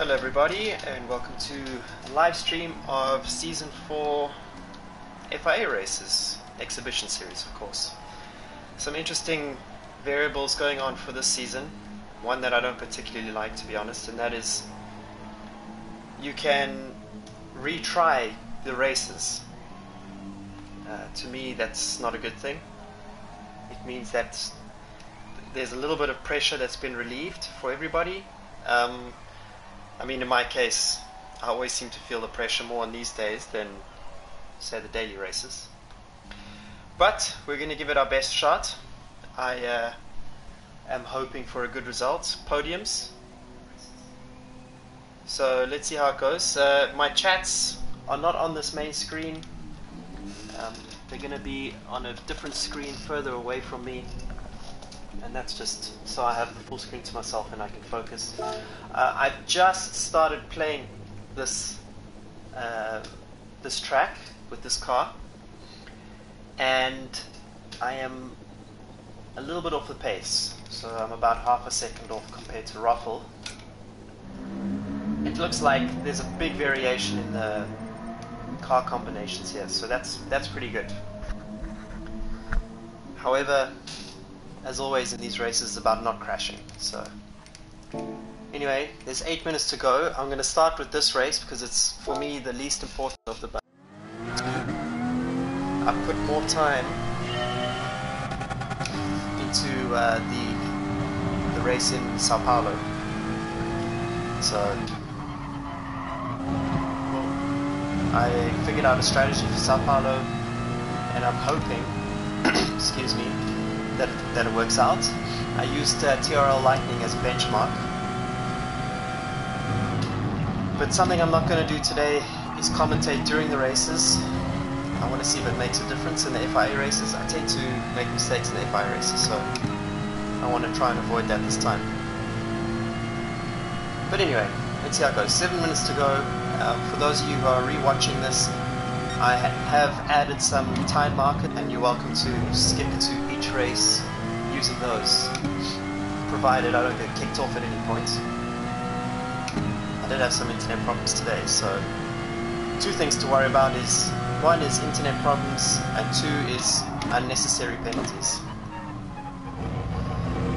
Hello everybody and welcome to a live stream of Season 4 FIA Races, exhibition series of course. Some interesting variables going on for this season, one that I don't particularly like to be honest, and that is you can retry the races. To me that's not a good thing. It means that there's a little bit of pressure that's been relieved for everybody. I mean, in my case, I always seem to feel the pressure more on these days than, say, the daily races. But we're going to give it our best shot. I am hoping for a good result. Podiums. So let's see how it goes. My chats are not on this main screen. They're going to be on a different screen further away from me. And that's just so I have the full screen to myself and I can focus. I've just started playing this this track with this car, and I am a little bit off the pace. So I'm about half a second off compared to Ruffle. It looks like there's a big variation in the car combinations here, so that's pretty good. However, as always in these races, it's about not crashing. So anyway, there's 8 minutes to go. I'm going to start with this race because it's, for me, the least important of the bunch. I've put more time into the race in Sao Paulo. So I figured out a strategy for Sao Paulo, and I'm hoping, excuse me, that it works out. I used TRL Lightning as a benchmark. But something I'm not going to do today is commentate during the races. I want to see if it makes a difference in the FIA races. I tend to make mistakes in the FIA races, so I want to try and avoid that this time. But anyway, let's see how it goes. 7 minutes to go. For those of you who are rewatching this, I have added some time marker, and you're welcome to skip to each race using those, provided I don't get kicked off at any point. I did have some internet problems today, so two things to worry about is, one is internet problems, and two is unnecessary penalties.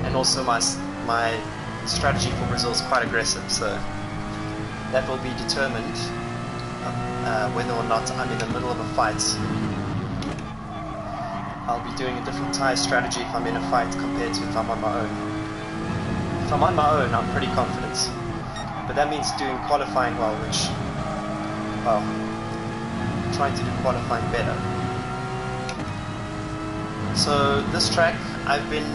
And also my strategy for Brazil is quite aggressive, so that will be determined whether or not I'm in the middle of a fight. I'll be doing a different tyre strategy if I'm in a fight compared to if I'm on my own. If I'm on my own, I'm pretty confident. But that means doing qualifying well, which, well, trying to do qualifying better. So this track, I've been,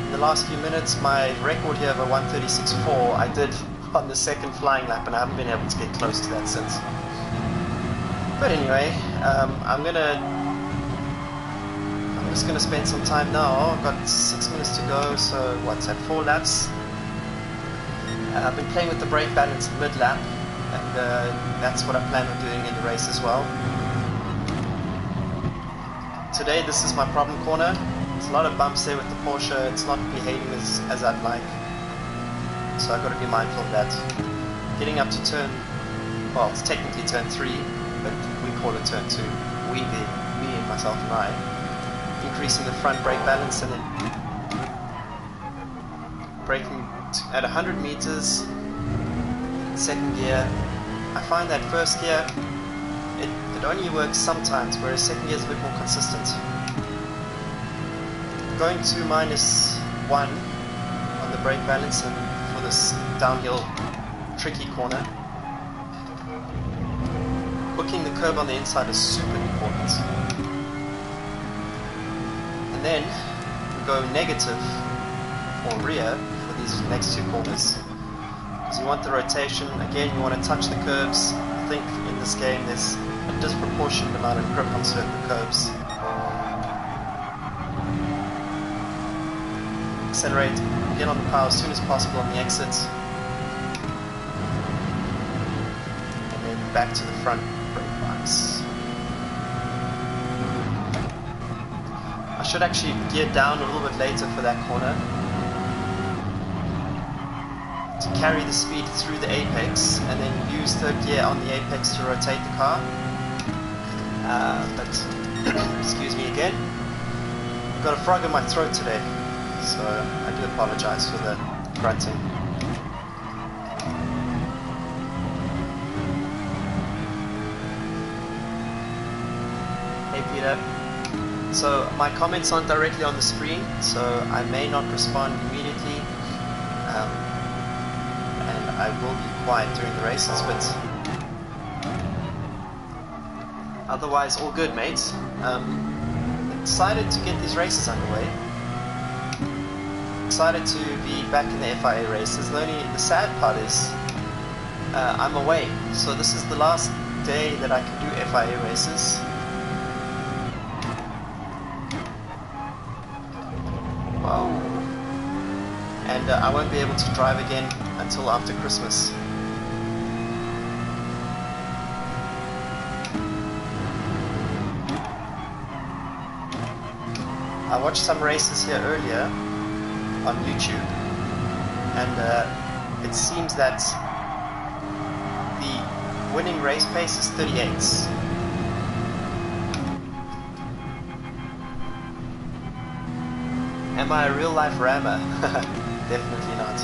in the last few minutes, my record here of a 1:36.4, I did on the second flying lap, and I haven't been able to get close to that since. But anyway, I'm just going to spend some time now. I've got 6 minutes to go, so what's that, 4 laps? I've been playing with the brake balance mid-lap, and that's what I plan on doing in the race as well. Today this is my problem corner. There's a lot of bumps there with the Porsche. It's not behaving as I'd like, so I've got to be mindful of that. Getting up to turn, well, it's technically turn 3, but we call it turn 2. We being me and myself and I. Increasing the front brake balance and then braking at 100 meters, second gear. I find that first gear, it only works sometimes, whereas second gear is a bit more consistent. Going to -1 on the brake balance and for this downhill tricky corner. Hooking the curb on the inside is super important. And then we go negative or rear for these next two corners. So you want the rotation, again you want to touch the curbs. I think in this game there's a disproportionate amount of grip on certain curbs. Accelerate, get on the power as soon as possible on the exit. And then back to the front brake lines. I should actually gear down a little bit later for that corner. to carry the speed through the apex and then use third gear on the apex to rotate the car. But excuse me again, I've got a frog in my throat today, so I do apologize for the grunting. Hey Peter. So my comments aren't directly on the screen, so I may not respond immediately, and I will be quiet during the races, but otherwise all good, mates. Excited to get these races underway. Excited to be back in the FIA races. The sad part is I'm away, so this is the last day that I can do FIA races. Wow. And I won't be able to drive again until after Christmas. I watched some races here earlier on YouTube, and it seems that the winning race pace is 38s. Am I a real life rammer? Definitely not.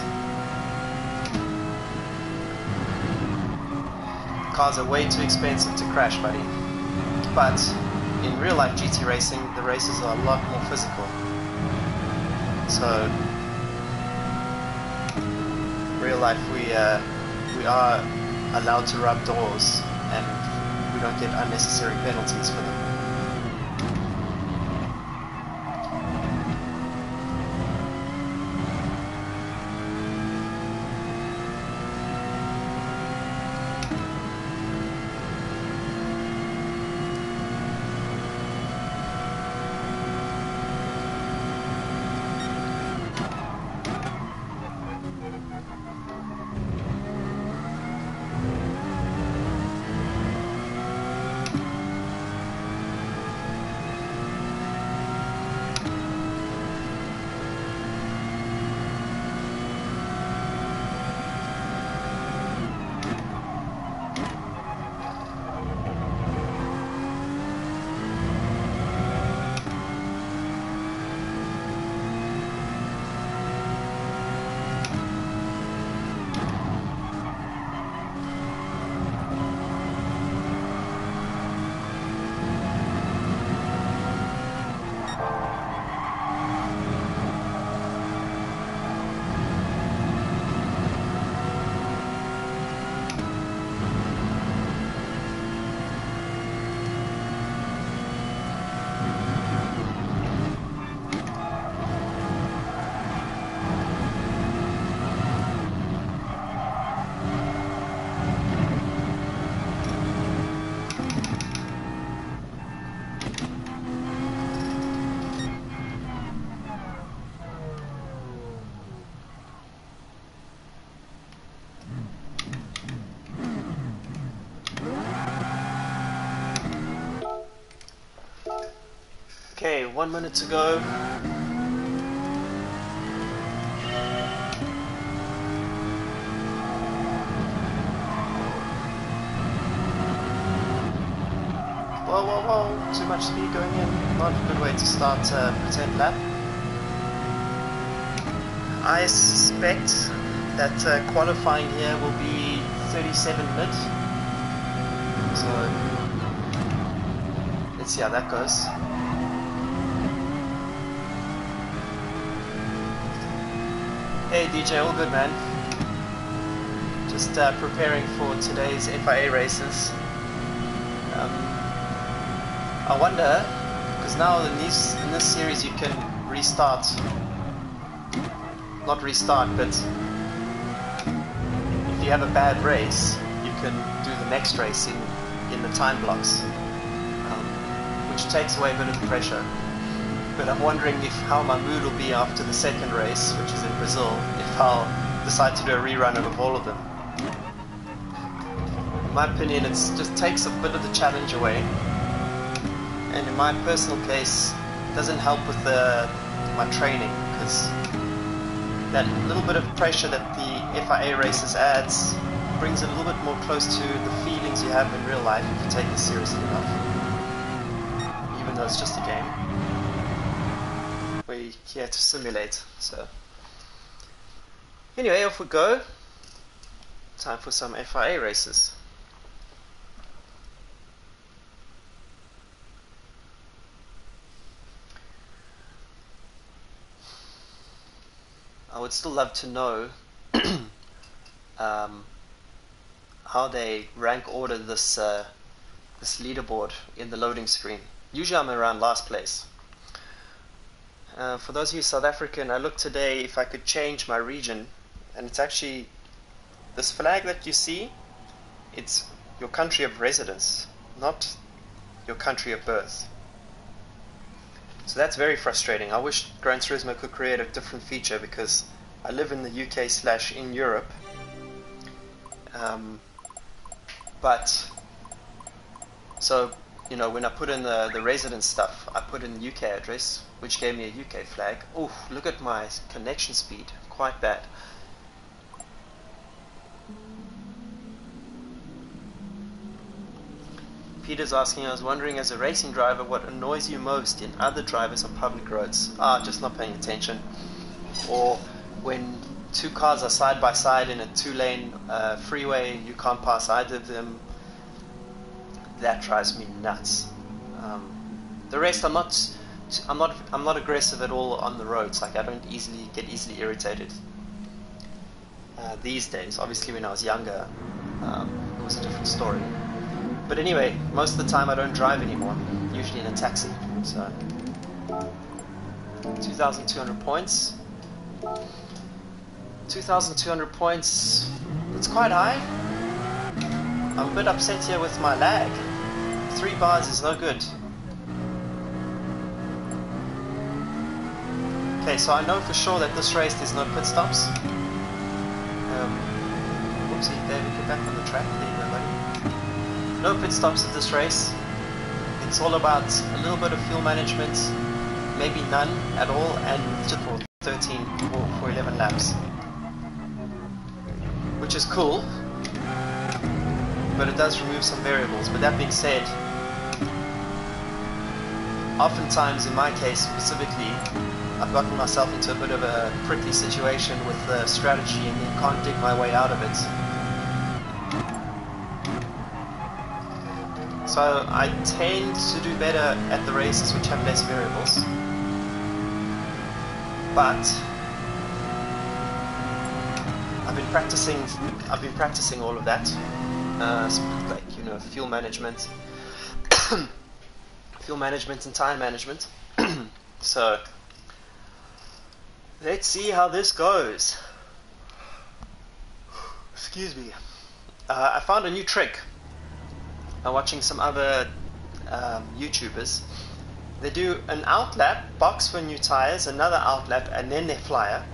Cars are way too expensive to crash, buddy. But in real life GT racing, the races are a lot more physical. So, real life we are allowed to rub doors, and we don't get unnecessary penalties for them. Okay, 1 minute to go. Whoa, whoa, whoa, too much speed going in. Not a good way to start a pretend lap. I suspect that qualifying here will be 37 mid. So, let's see how that goes. Hey DJ, all good man. Just preparing for today's FIA races. I wonder, because now in this series you can restart, not restart, but if you have a bad race, you can do the next race in the time blocks, which takes away a bit of the pressure. But I'm wondering how my mood will be after the second race, which is in Brazil, if I'll decide to do a rerun of all of them. In my opinion, it just takes a bit of the challenge away, and in my personal case, it doesn't help with my training, because that little bit of pressure that the FIA Races adds brings it a little bit more close to the feelings you have in real life if you take this seriously enough, even though it's just a game where you're here to simulate. So anyway, off we go. Time for some FIA races. I would still love to know how they rank order this leaderboard in the loading screen. Usually I'm around last place. For those of you South African, I looked today if I could change my region, and it's actually this flag that you see, it's your country of residence, not your country of birth. So that's very frustrating. I wish Gran Turismo could create a different feature, because I live in the UK / in Europe. But so, you know, when I put in the residence stuff, I put in the UK address, which gave me a UK flag. Oh, look at my connection speed, quite bad. Peter's asking, I was wondering, as a racing driver, what annoys you most in other drivers on public roads? Just not paying attention. Or when two cars are side by side in a two-lane freeway, you can't pass either of them. That drives me nuts. The rest, I'm not aggressive at all on the roads. Like, I don't get easily irritated these days. Obviously, when I was younger, it was a different story. But anyway, most of the time I don't drive anymore. I'm usually in a taxi. So 2,200 points. 2,200 points. It's quite high. I'm a bit upset here with my lag. 3 bars is no good. Okay, so I know for sure that this race there's no pit stops. Whoopsie, David, get back on the track. There you go, buddy. No pit stops at this race. It's all about a little bit of fuel management, maybe none at all, and just for 11 laps. Which is cool, but it does remove some variables. But that being said, oftentimes in my case specifically, I've gotten myself into a bit of a prickly situation with the strategy and then can't dig my way out of it. So I tend to do better at the races which have less variables. But I've been practicing all of that, like, you know, fuel management, and tire management. So let's see how this goes. Excuse me. I found a new trick. I'm watching some other YouTubers. They do an outlap, box for new tires, another outlap, and then their flyer.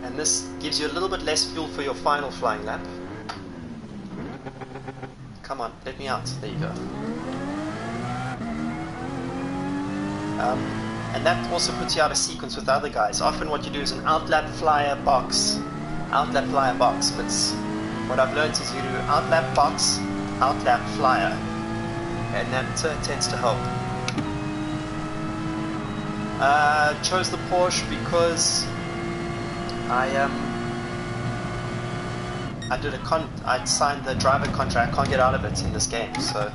And this gives you a little bit less fuel for your final flying lap. Come on, let me out. There you go. And that also puts you out of sequence with the other guys. Often what you do is an outlap, flyer, box. Outlap, flyer, box. But what I've learned is you do outlap, box, outlap, flyer. And that tends to help. Chose the Porsche because I signed the driver contract. I can't get out of it in this game, so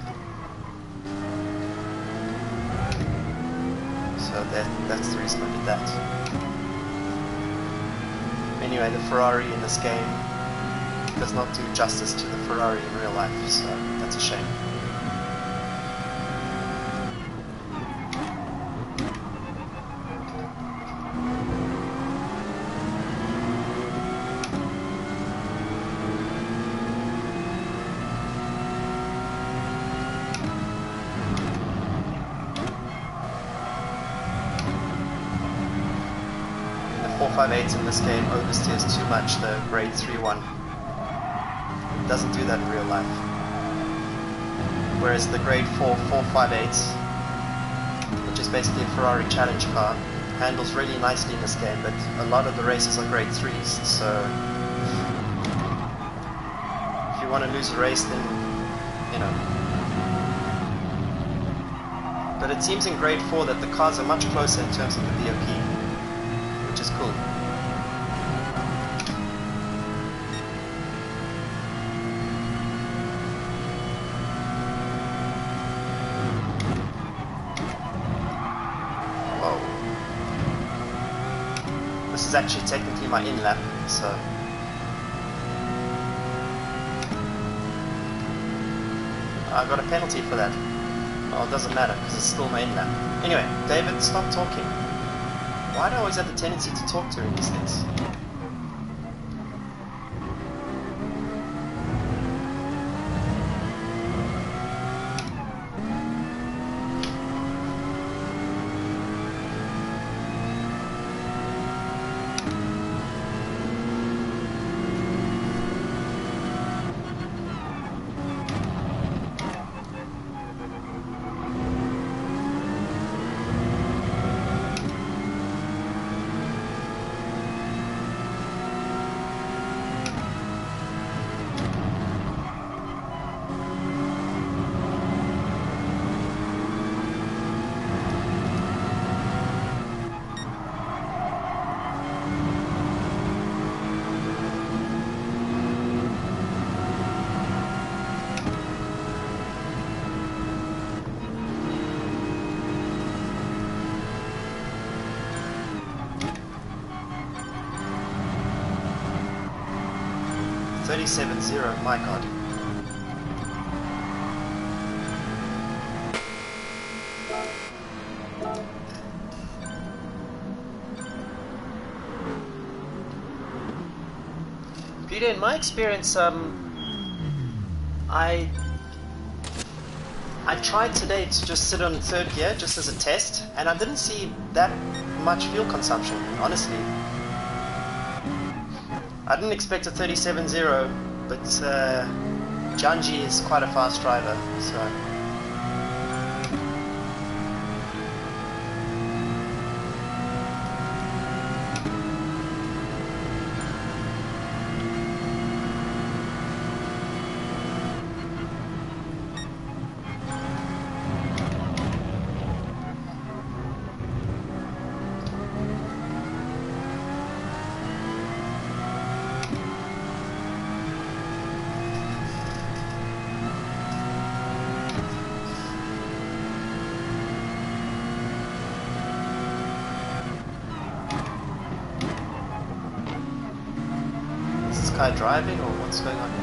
that's the reason I did that. Anyway, the Ferrari in this game does not do justice to the Ferrari in real life, so that's a shame. The 458 in this game oversteers too much, the grade 3-1. It doesn't do that in real life. Whereas the grade 4 458, which is basically a Ferrari challenge car, handles really nicely in this game, but a lot of the races are grade 3s, so if you want to lose a race, then, you know. But it seems in grade 4 that the cars are much closer in terms of the VOP, which is cool. This is actually technically my in lap, so I got a penalty for that. Well, it doesn't matter because it's still my in lap. Anyway, David, stop talking. Why do I always have the tendency to talk during these things? .37.0, my god. Peter, in my experience, I tried today to just sit on third gear just as a test, and I didn't see that much fuel consumption, honestly. I didn't expect a 37.0, but Janji is quite a fast driver, so... Guy driving, or what's going on here?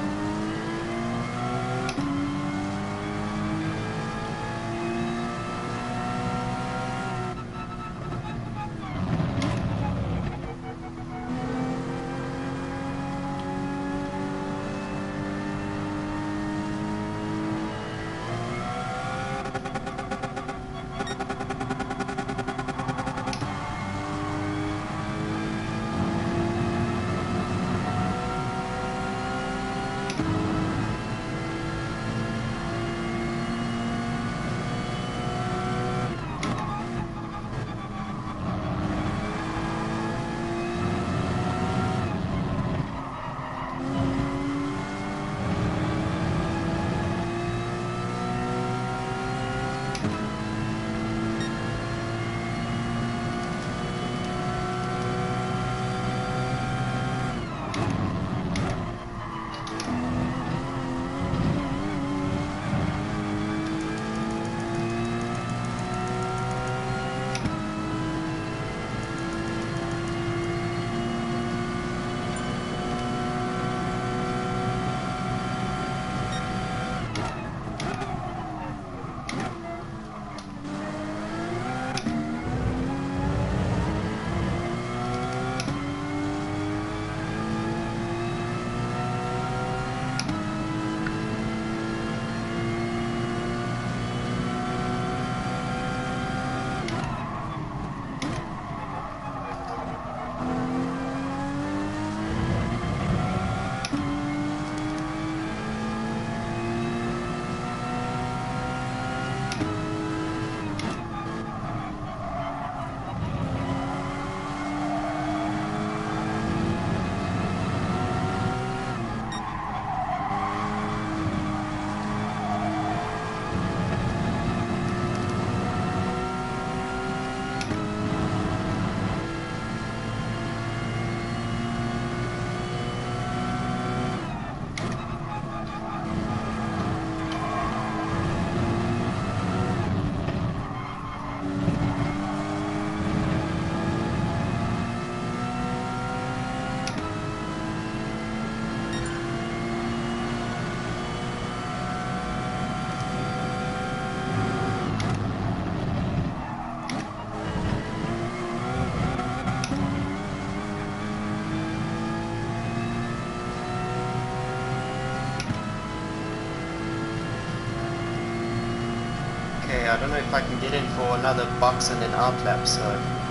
Yeah, I don't know if I can get in for another box and then outlap, so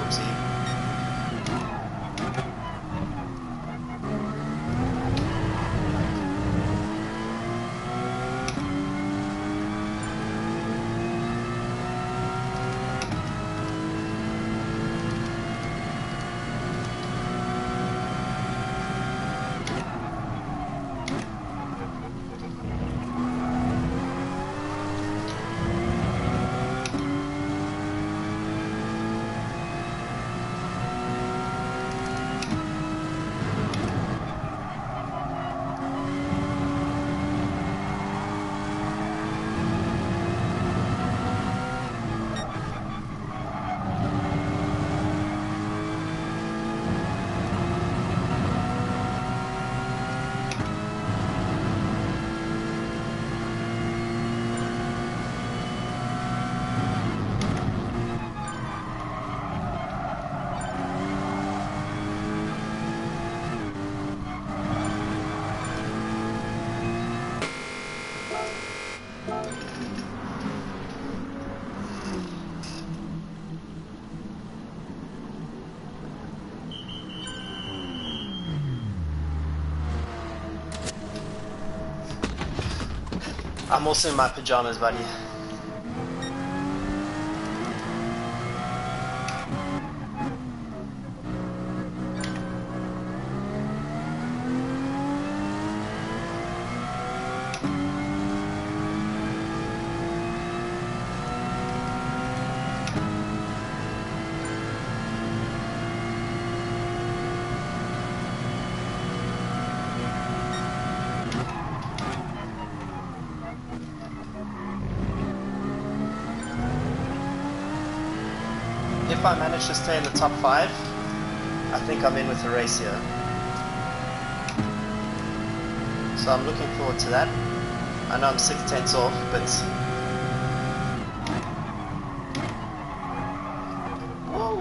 oopsie. I'm also in my pajamas, buddy. If I manage to stay in the top 5, I think I'm in with the race here. So I'm looking forward to that. I know I'm 6/10 off, but whoa!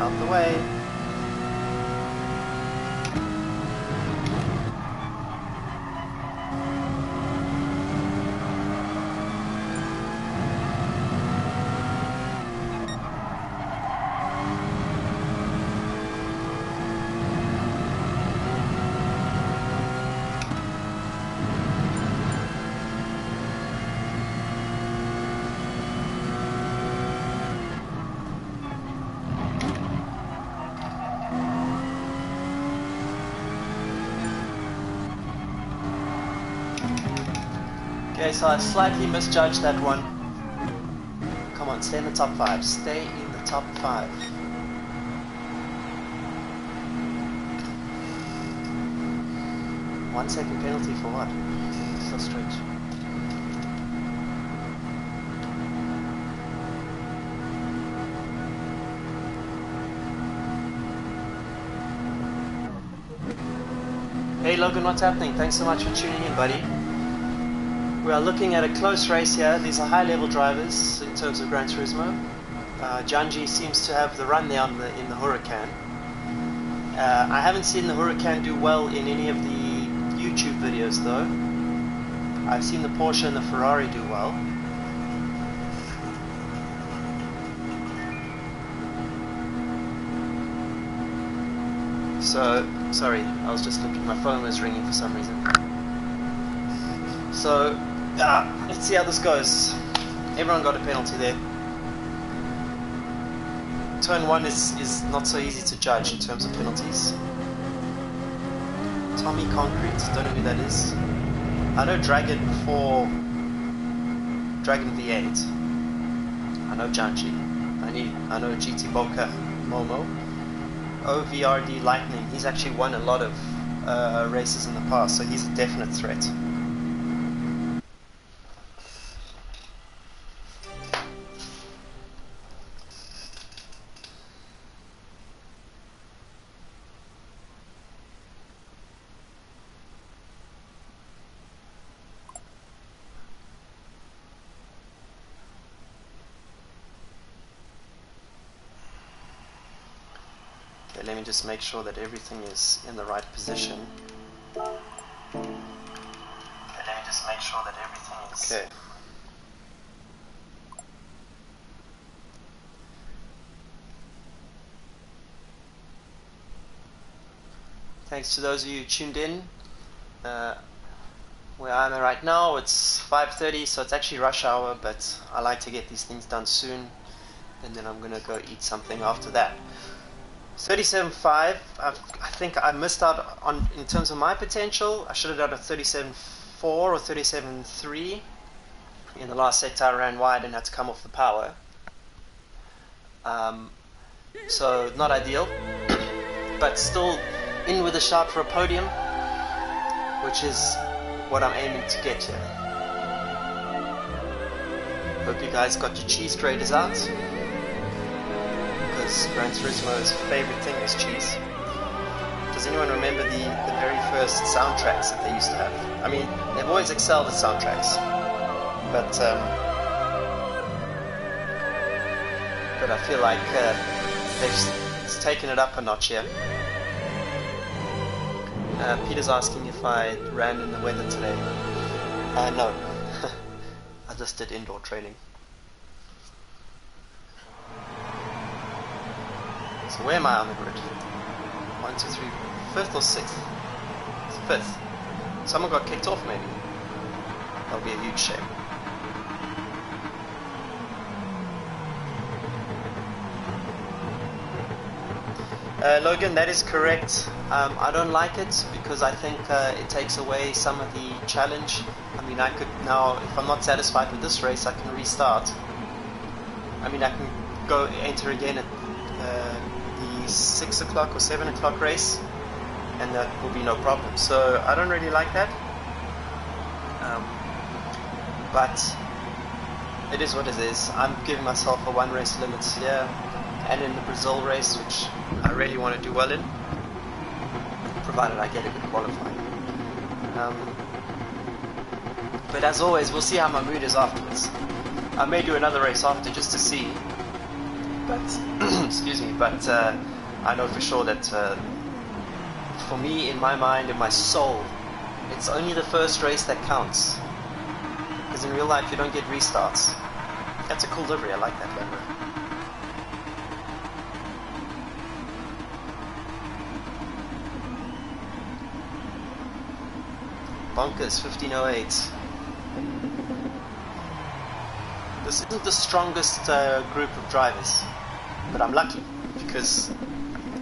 Out the way. Okay, so I slightly misjudged that one. Come on, stay in the top 5. Stay in the top 5. One second penalty for what? So strange. Hey Logan, what's happening? Thanks so much for tuning in, buddy. We are looking at a close race here. These are high-level drivers in terms of Gran Turismo. Janji seems to have the run there in the Huracan. I haven't seen the Huracan do well in any of the YouTube videos though. I've seen the Porsche and the Ferrari do well. So, sorry, I was just looking, my phone was ringing for some reason. So, let's see how this goes. Everyone got a penalty there. Turn 1 is not so easy to judge in terms of penalties. Tommy Concrete, don't know who that is. I know Dragon V8. I know Janji. I know GT Boca Momo. OVRD Lightning, he's actually won a lot of races in the past, so he's a definite threat. Okay, let me just make sure that everything is in the right position. sure that everything is... Okay. Thanks to those of you who tuned in. Where I'm at right now, it's 5:30, so it's actually rush hour, but I like to get these things done soon, and then I'm going to go eat something after that. 37.5, I think I missed out on in terms of my potential. I should have done a 37.4 or 37.3. In the last sector I ran wide and had to come off the power. So not ideal, but still in with a shout for a podium, which is what I'm aiming to get here. Hope you guys got your cheese graters out, because Gran Turismo's favorite thing is cheese. Does anyone remember the very first soundtracks that they used to have? I mean, they've always excelled at soundtracks, but I feel like they've taken it up a notch here. Peter's asking if I ran in the weather today. No. I just did indoor training. So where am I on the grid? 1, 2, 3, 5th or 6th? It's 5th. Someone got kicked off maybe. That'll be a huge shame. Logan, that is correct. I don't like it because I think it takes away some of the challenge. I mean, I could now, if I'm not satisfied with this race, I can restart. I mean, I can go enter again at the 6 o'clock or 7 o'clock race, and that will be no problem. So I don't really like that. But it is what it is. I'm giving myself a one race limit here, and in the Brazil race, which I really want to do well in, provided I get a good qualifying. But as always, we'll see how my mood is afterwards. I may do another race after just to see, but excuse me, but I know for sure that for me, in my mind, in my soul, it's only the first race that counts. Because in real life you don't get restarts. That's a cool livery, I like that livery. Bonkers, 1508. This isn't the strongest group of drivers, but I'm lucky because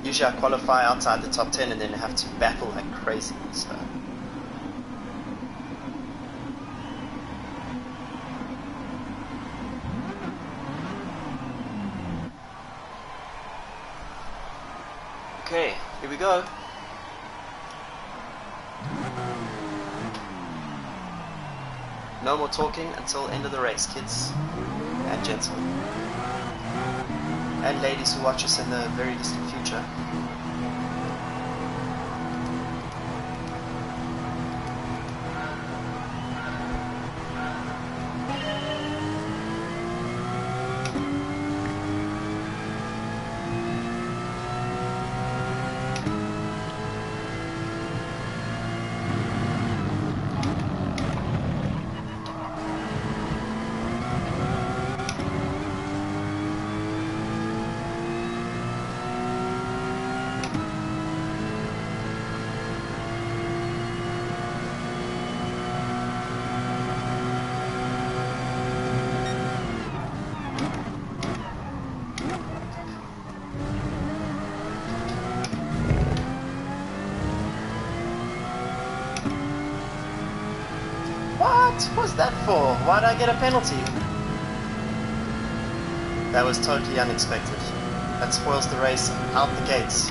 usually I qualify outside the top 10 and then have to battle like crazy. So. Okay, here we go. No more talking until end of the race, kids and gentlemen. And ladies who watch us in the very distant future. What was that for? Why did I get a penalty? That was totally unexpected. That spoils the race out the gates.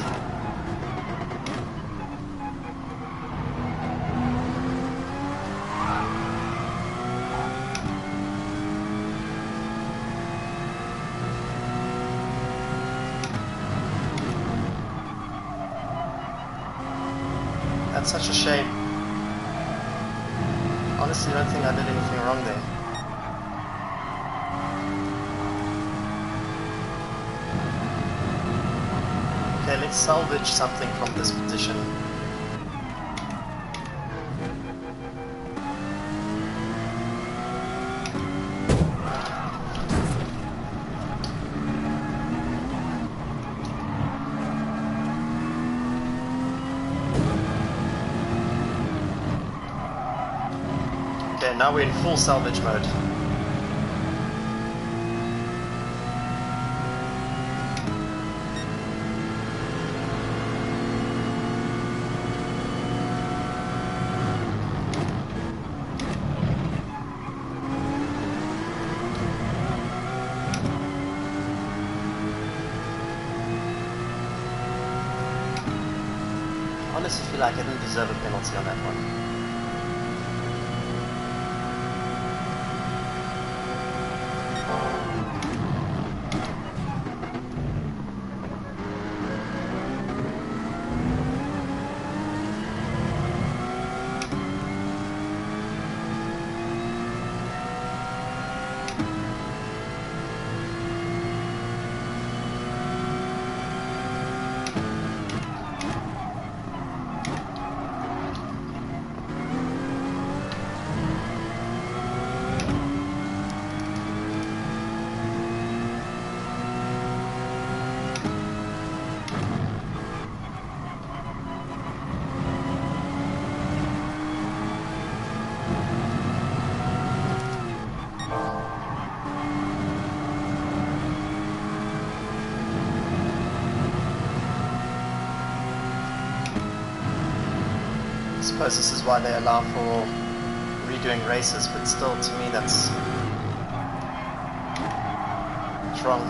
That's such a shame. Honestly, I don't think I did anything wrong there. Okay, let's salvage something from this position. Okay, now we're in full salvage mode. I honestly feel like I didn't deserve a penalty on that one. I suppose this is why they allow for redoing races, but still, to me, that's wrong.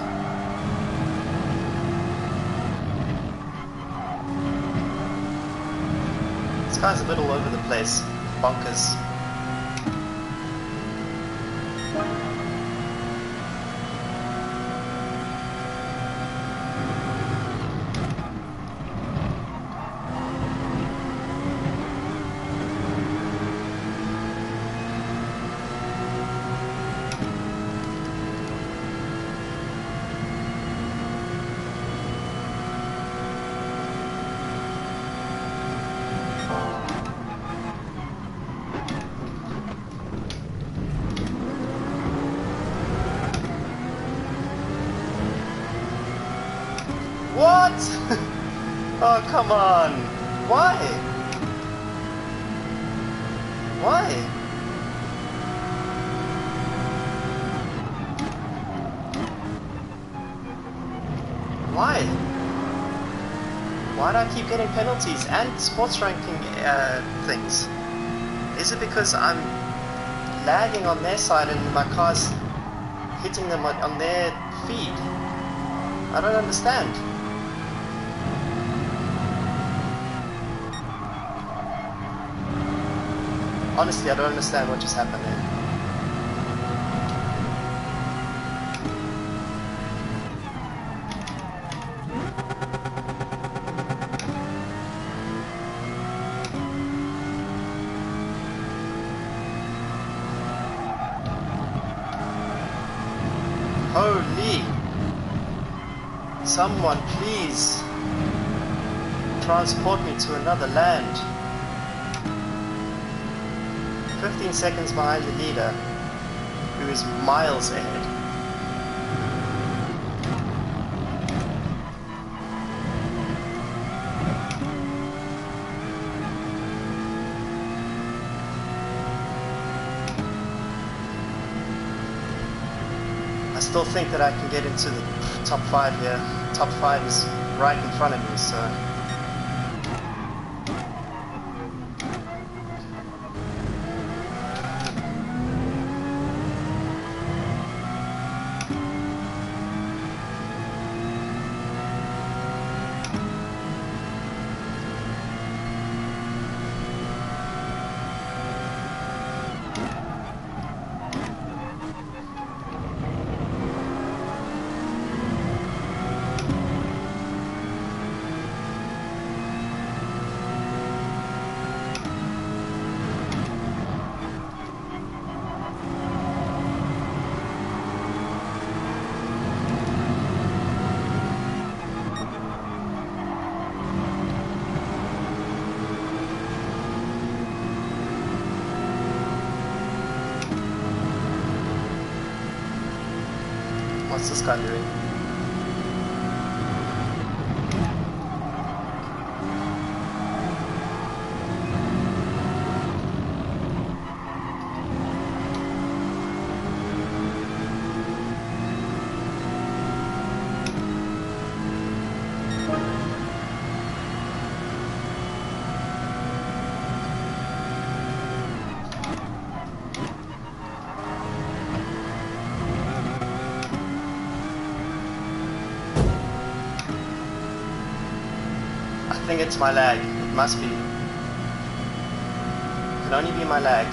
This guy's a bit all over the place, bonkers. What? Oh, come on. Why? Why? Why? Why do I keep getting penalties and sports ranking things? Is it because I'm lagging on their side and my car's hitting them on their feed? I don't understand. Honestly, I don't understand what just happened there. Holy! Someone please transport me to another land. 15 seconds behind the leader, who is miles ahead. I still think that I can get into the top 5 here. Top 5 is right in front of me, so... What's this guy doing? think it's my lag. It must be. It can only be my lag.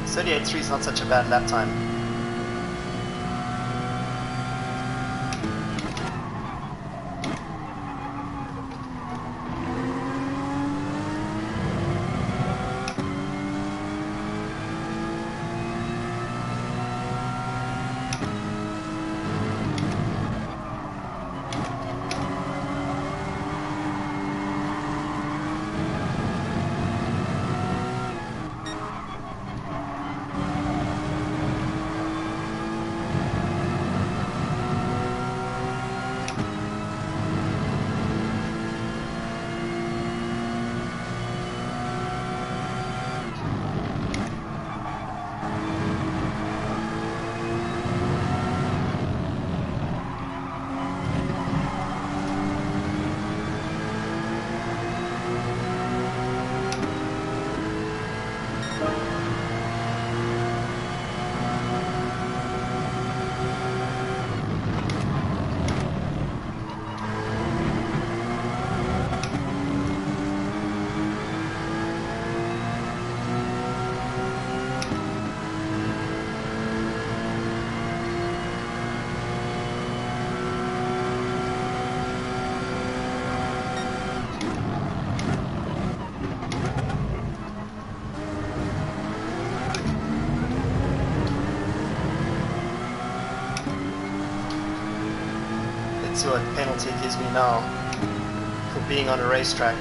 .38.3 is not such a bad lap time. Let's see what penalty it gives me now for being on a racetrack.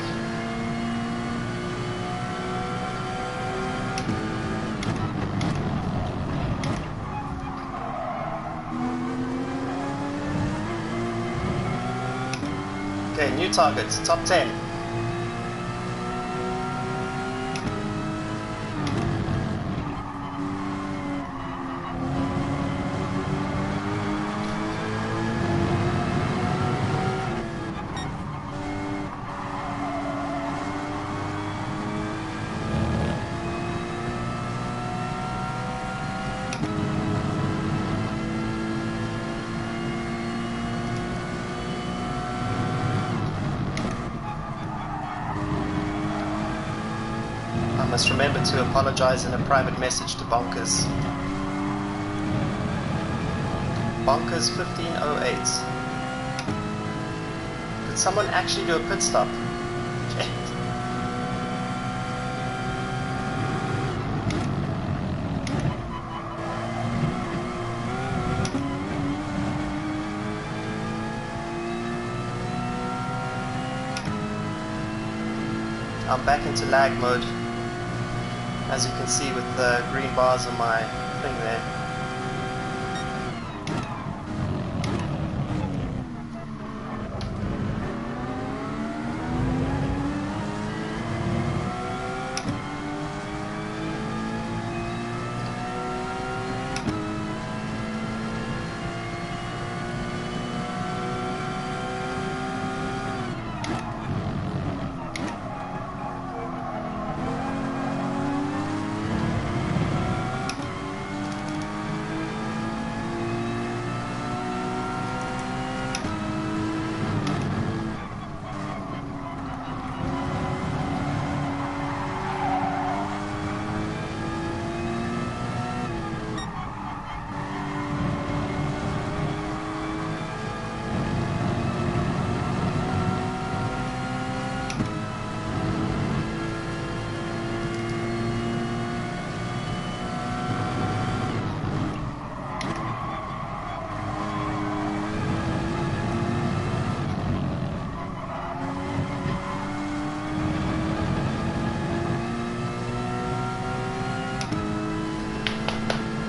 Okay, new targets, top 10. I must remember to apologize in a private message to Bonkers. Bonkers 1508. Did someone actually do a pit stop? I'm back into lag mode, as you can see with the green bars on my thing there.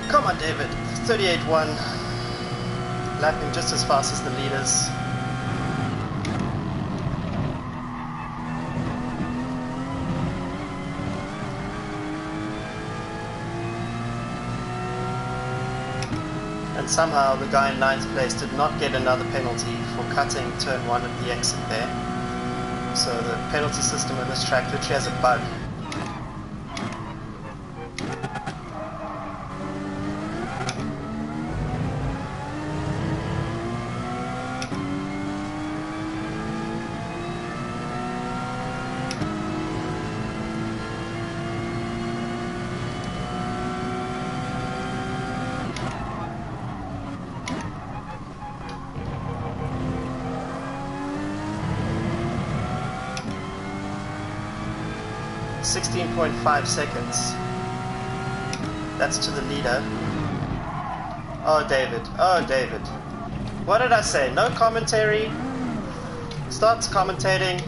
Come on, David. 38.1. Lapping just as fast as the leaders. And and somehow the guy in 9th place did not get another penalty for cutting turn 1 at the exit there. So the penalty system on this track literally has a bug. .5 seconds. That's to the leader. Oh, David. Oh, David. What did I say? No commentary. Starts commentating.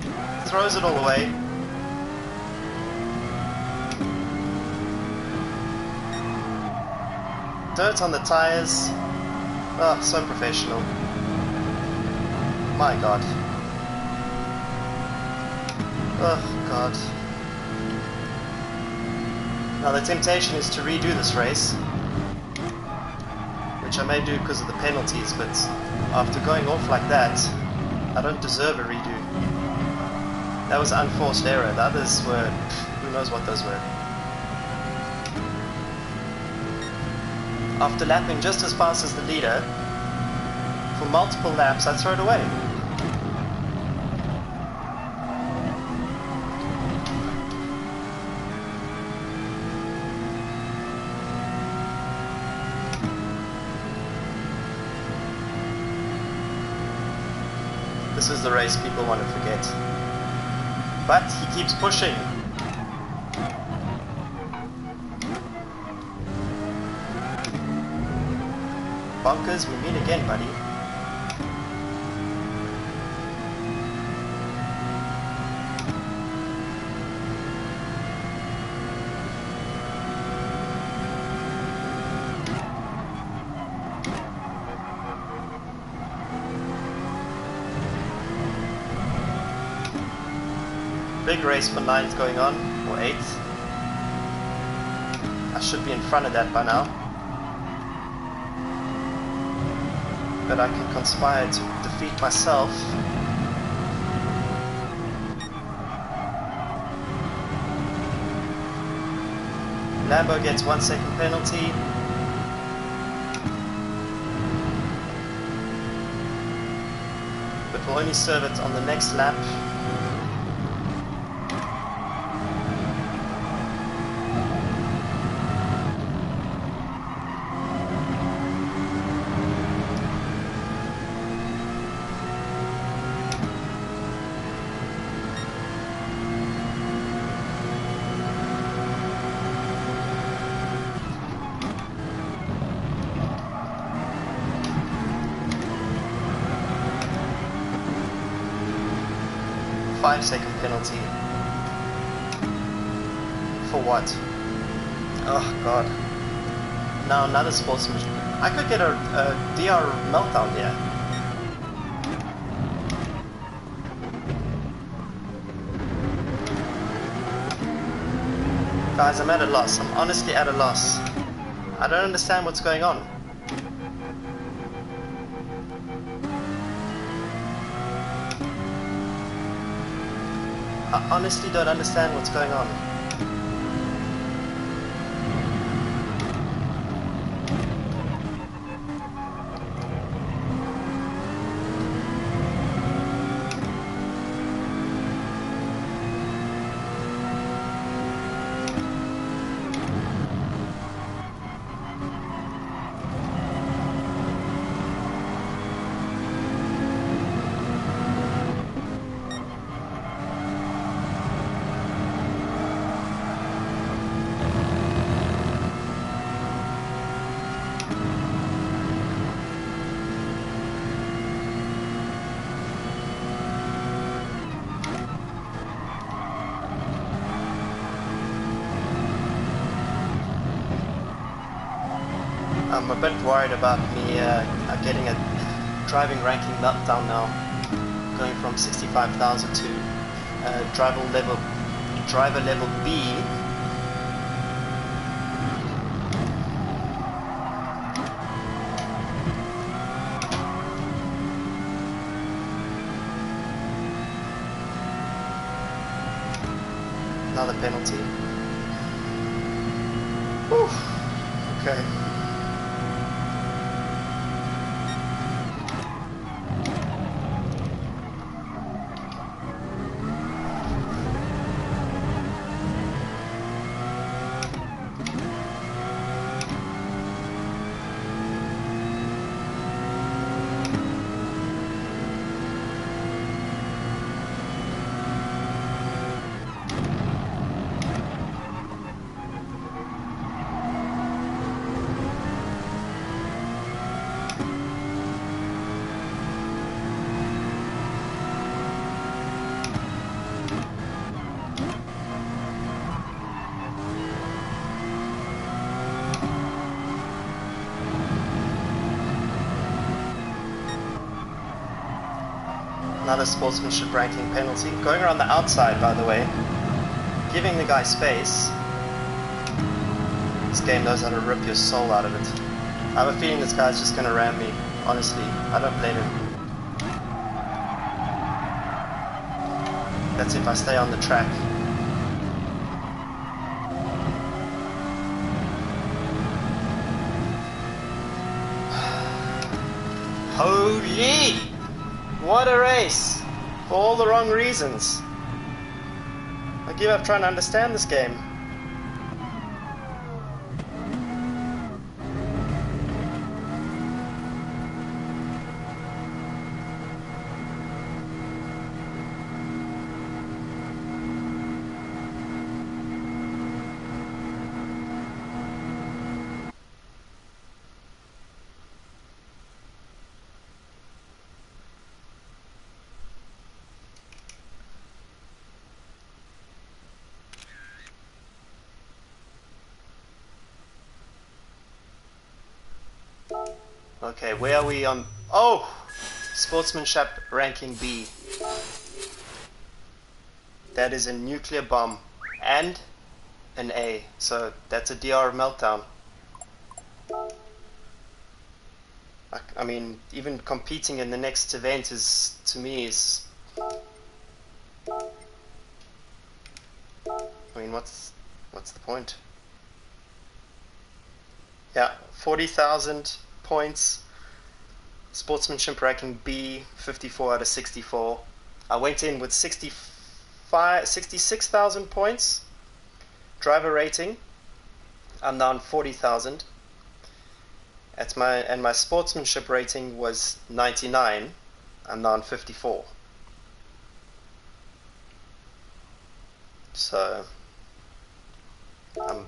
Throws it all away. Dirt on the tires. Oh, so professional. My God. Oh, God. Now the temptation is to redo this race, which I may do because of the penalties, but after going off like that, I don't deserve a redo. That was unforced error. The others were, who knows what those were. After lapping just as fast as the leader, for multiple laps I throw it away. This is the race people want to forget. But he keeps pushing. Bonkers, we meet again, buddy. Big race for 9th going on, or 8th. I should be in front of that by now. But I can conspire to defeat myself. Lambo gets 1 second penalty. But will only serve it on the next lap. Second penalty. For what? Oh God. Now another sportsmanship. I could get a DR meltdown here. Guys, I'm at a loss. I'm honestly at a loss. I don't understand what's going on. I honestly don't understand what's going on. I'm a bit worried about me getting a driving ranking meltdown now, going from 65,000 to driver level B. Another penalty. Whew. Okay. Another sportsmanship ranking penalty. Going around the outside, by the way. Giving the guy space. This game knows how to rip your soul out of it. I have a feeling this guy's just going to ram me. Honestly, I don't blame him. That's if I stay on the track. Holy! What a race! For all the wrong reasons. I give up trying to understand this game. Okay, where are we on? Oh! Sportsmanship ranking B. That is a nuclear bomb and an A. So that's a DR meltdown. I mean, even competing in the next event is, to me, is... I mean, what's the point? Yeah, 40,000 points. Sportsmanship ranking B, 54 out of 64. I went in with 66,000 points. Driver rating, I'm down 40,000. And my sportsmanship rating was 99. I'm down 54. So I'm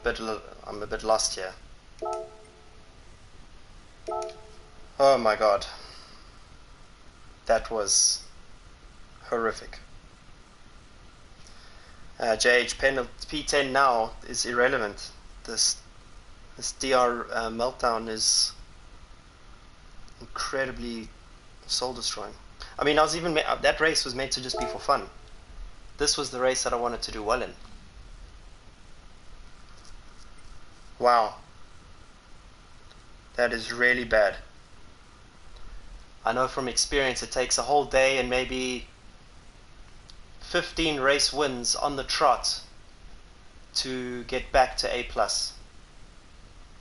a bit lost here. Oh my god. That was horrific. JH P10 now is irrelevant. This DR meltdown is incredibly soul destroying. I mean, that race was meant to just be for fun. This was the race that I wanted to do well in. Wow. That is really bad. I know from experience it takes a whole day and maybe 15 race wins on the trot to get back to A+.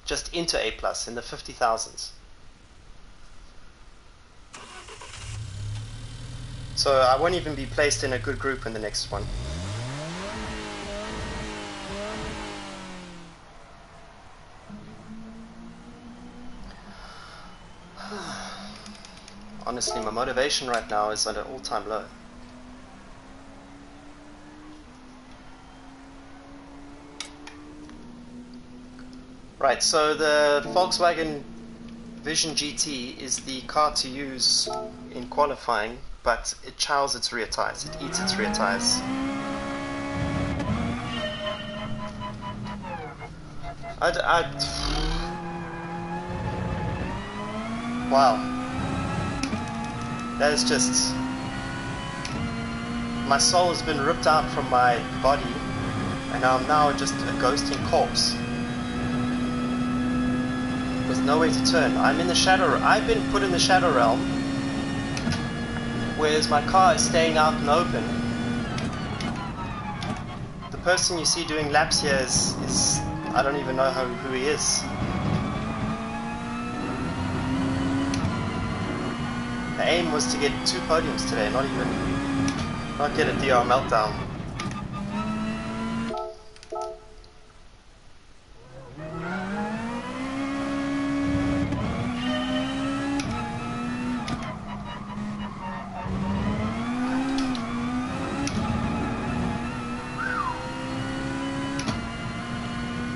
Just into A+, in the 50,000s. So I won't even be placed in a good group in the next one. Honestly, my motivation right now is at an all-time low. Right, so the Volkswagen Vision GT is the car to use in qualifying, but it chows its rear tires, it eats its rear tires. Wow. That is just... My soul has been ripped out from my body, and I'm now just a ghosting corpse. With nowhere to turn. I'm in the shadow... I've been put in the shadow realm, whereas my car is staying out and open. The person you see doing laps here is I don't even know who he is. The aim was to get 2 podiums today, not get a DR meltdown.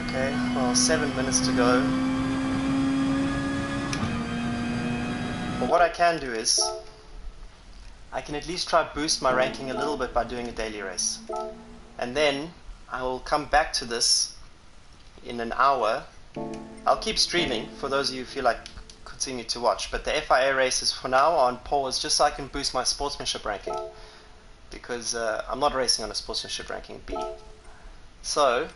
Okay, well, 7 minutes to go. But what I can do is, I can at least try boost my ranking a little bit by doing a daily race. And then, I will come back to this in an hour. I'll keep streaming for those of you who feel like continue to watch. But the FIA race is for now on pause just so I can boost my sportsmanship ranking. Because I'm not racing on a sportsmanship ranking B. So,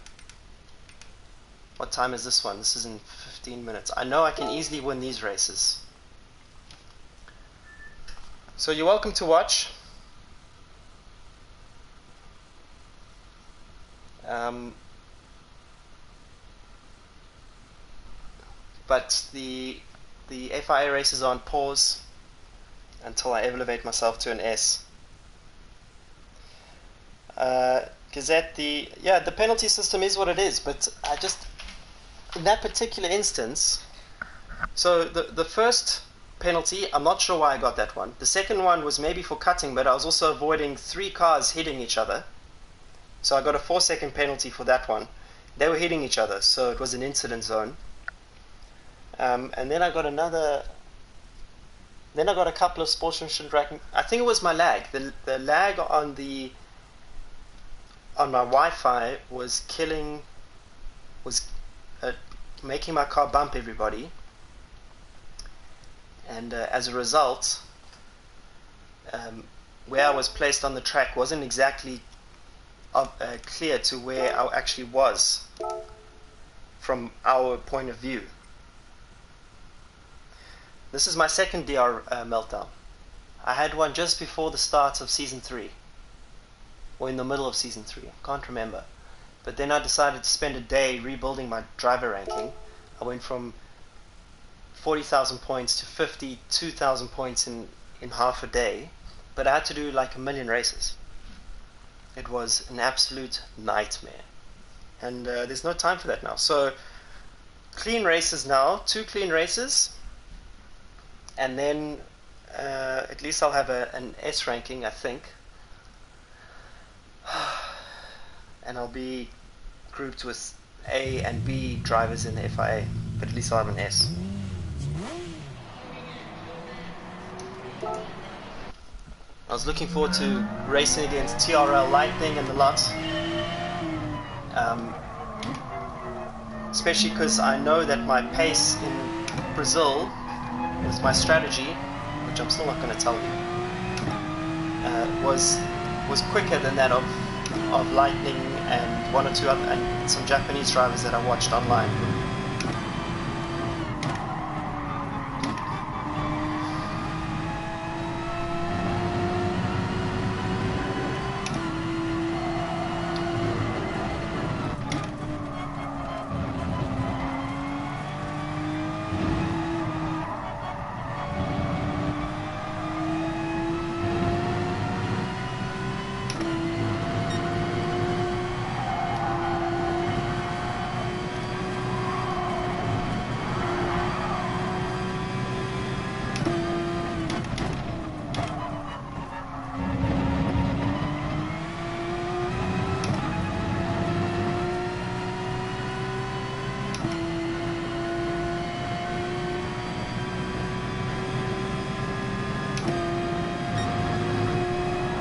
what time is this one? This is in 15 minutes. I know I can easily win these races. So you're welcome to watch. But the FIA race is on pause until I elevate myself to an S. Gazette, the penalty system is what it is, but I just, in that particular instance, so the first penalty, I'm not sure why I got that one. The second one was maybe for cutting, but I was also avoiding 3 cars hitting each other. So I got a 4-second penalty for that one. They were hitting each other, so it was an incident zone. And then I got a couple of sportsmanship ranking. I think it was my lag. The lag on my Wi-Fi was making my car bump everybody. And as a result, where I was placed on the track wasn't exactly clear to where I actually was from our point of view. This is my second DR meltdown. I had one just before the start of Season 3, or in the middle of Season 3, I can't remember. But then I decided to spend a day rebuilding my driver ranking. I went from 40,000 points to 52,000 points in half a day, but I had to do like 1 million races. It was an absolute nightmare, and there's no time for that now. So clean races now, 2 clean races, and then at least I'll have an S ranking, I think, and I'll be grouped with A and B drivers in the FIA, but at least I'll have an S. I was looking forward to racing against TRL Lightning and the lot, especially because I know that my pace in Brazil with my strategy, which I'm still not going to tell you, was quicker than that of Lightning and 1 or 2 other, and some Japanese drivers that I watched online.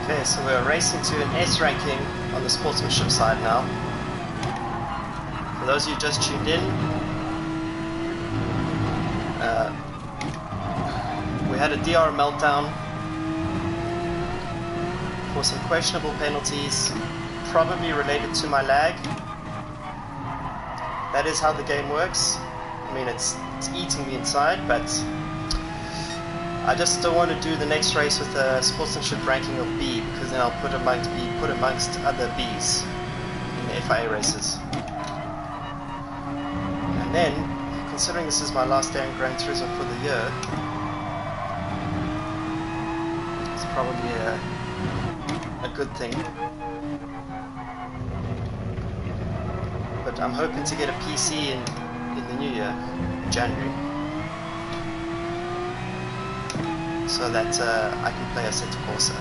Okay, so we're racing to an S ranking on the sportsmanship side now. For those of you who just tuned in, we had a DR meltdown for some questionable penalties, probably related to my lag. That is how the game works. I mean, it's eating me inside, but I just don't want to do the next race with a sportsmanship ranking of B, because then I'll put amongst other Bs in FIA races. And then, considering this is my last day in Gran Turismo for the year, it's probably a good thing. But I'm hoping to get a PC in the new year, January, so that I can play Assetto Corsa.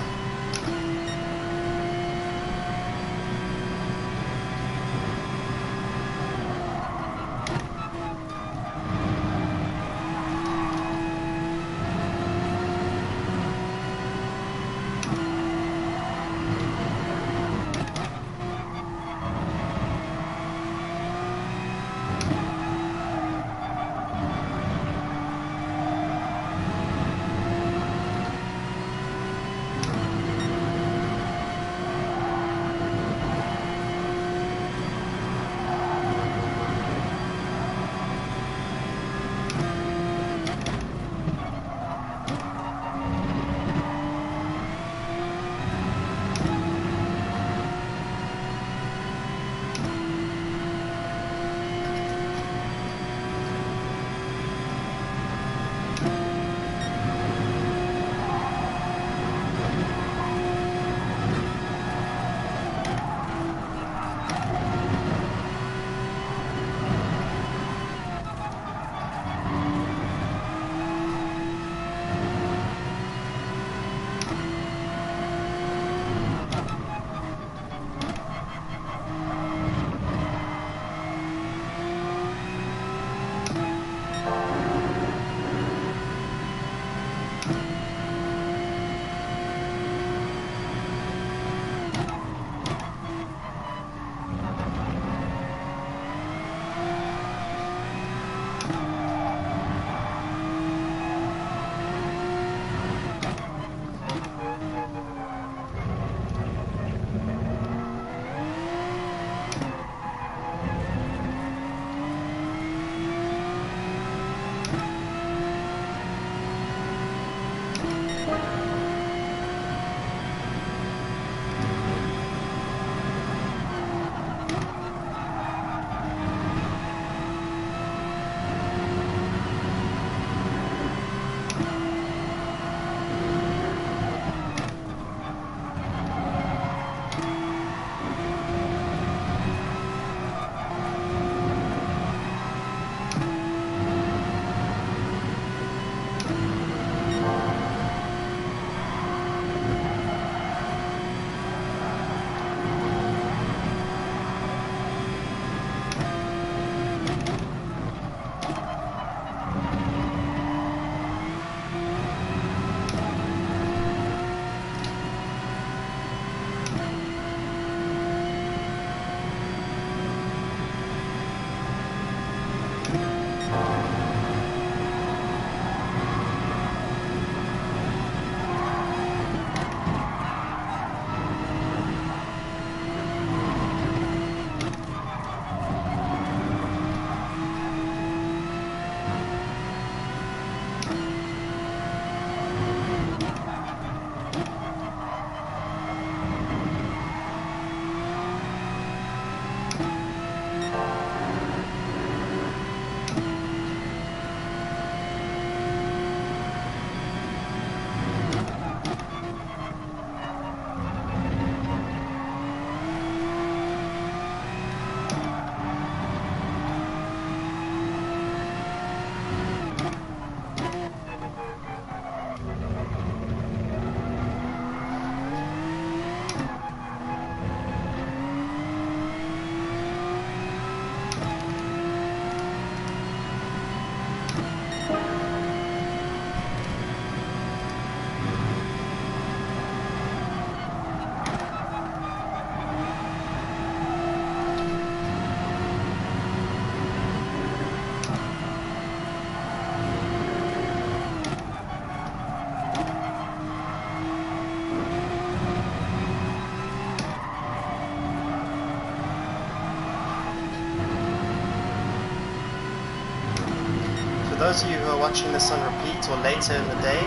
For those of you who are watching this on repeat or later in the day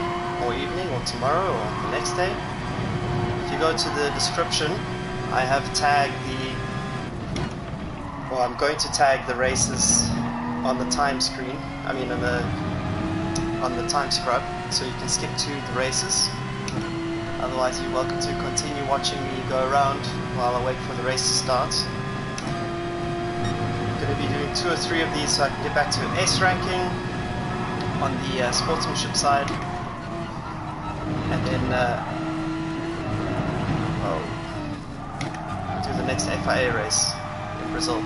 or evening or tomorrow or the next day, if you go to the description, I have tagged the well, I'm going to tag the races on the time screen. I mean, on the time scrub, so you can skip to the races. Otherwise, you're welcome to continue watching me go around while I wait for the race to start. I'm going to be doing 2 or 3 of these so I can get back to ace ranking on the sportsmanship side, and then do the next FIA race in Brazil.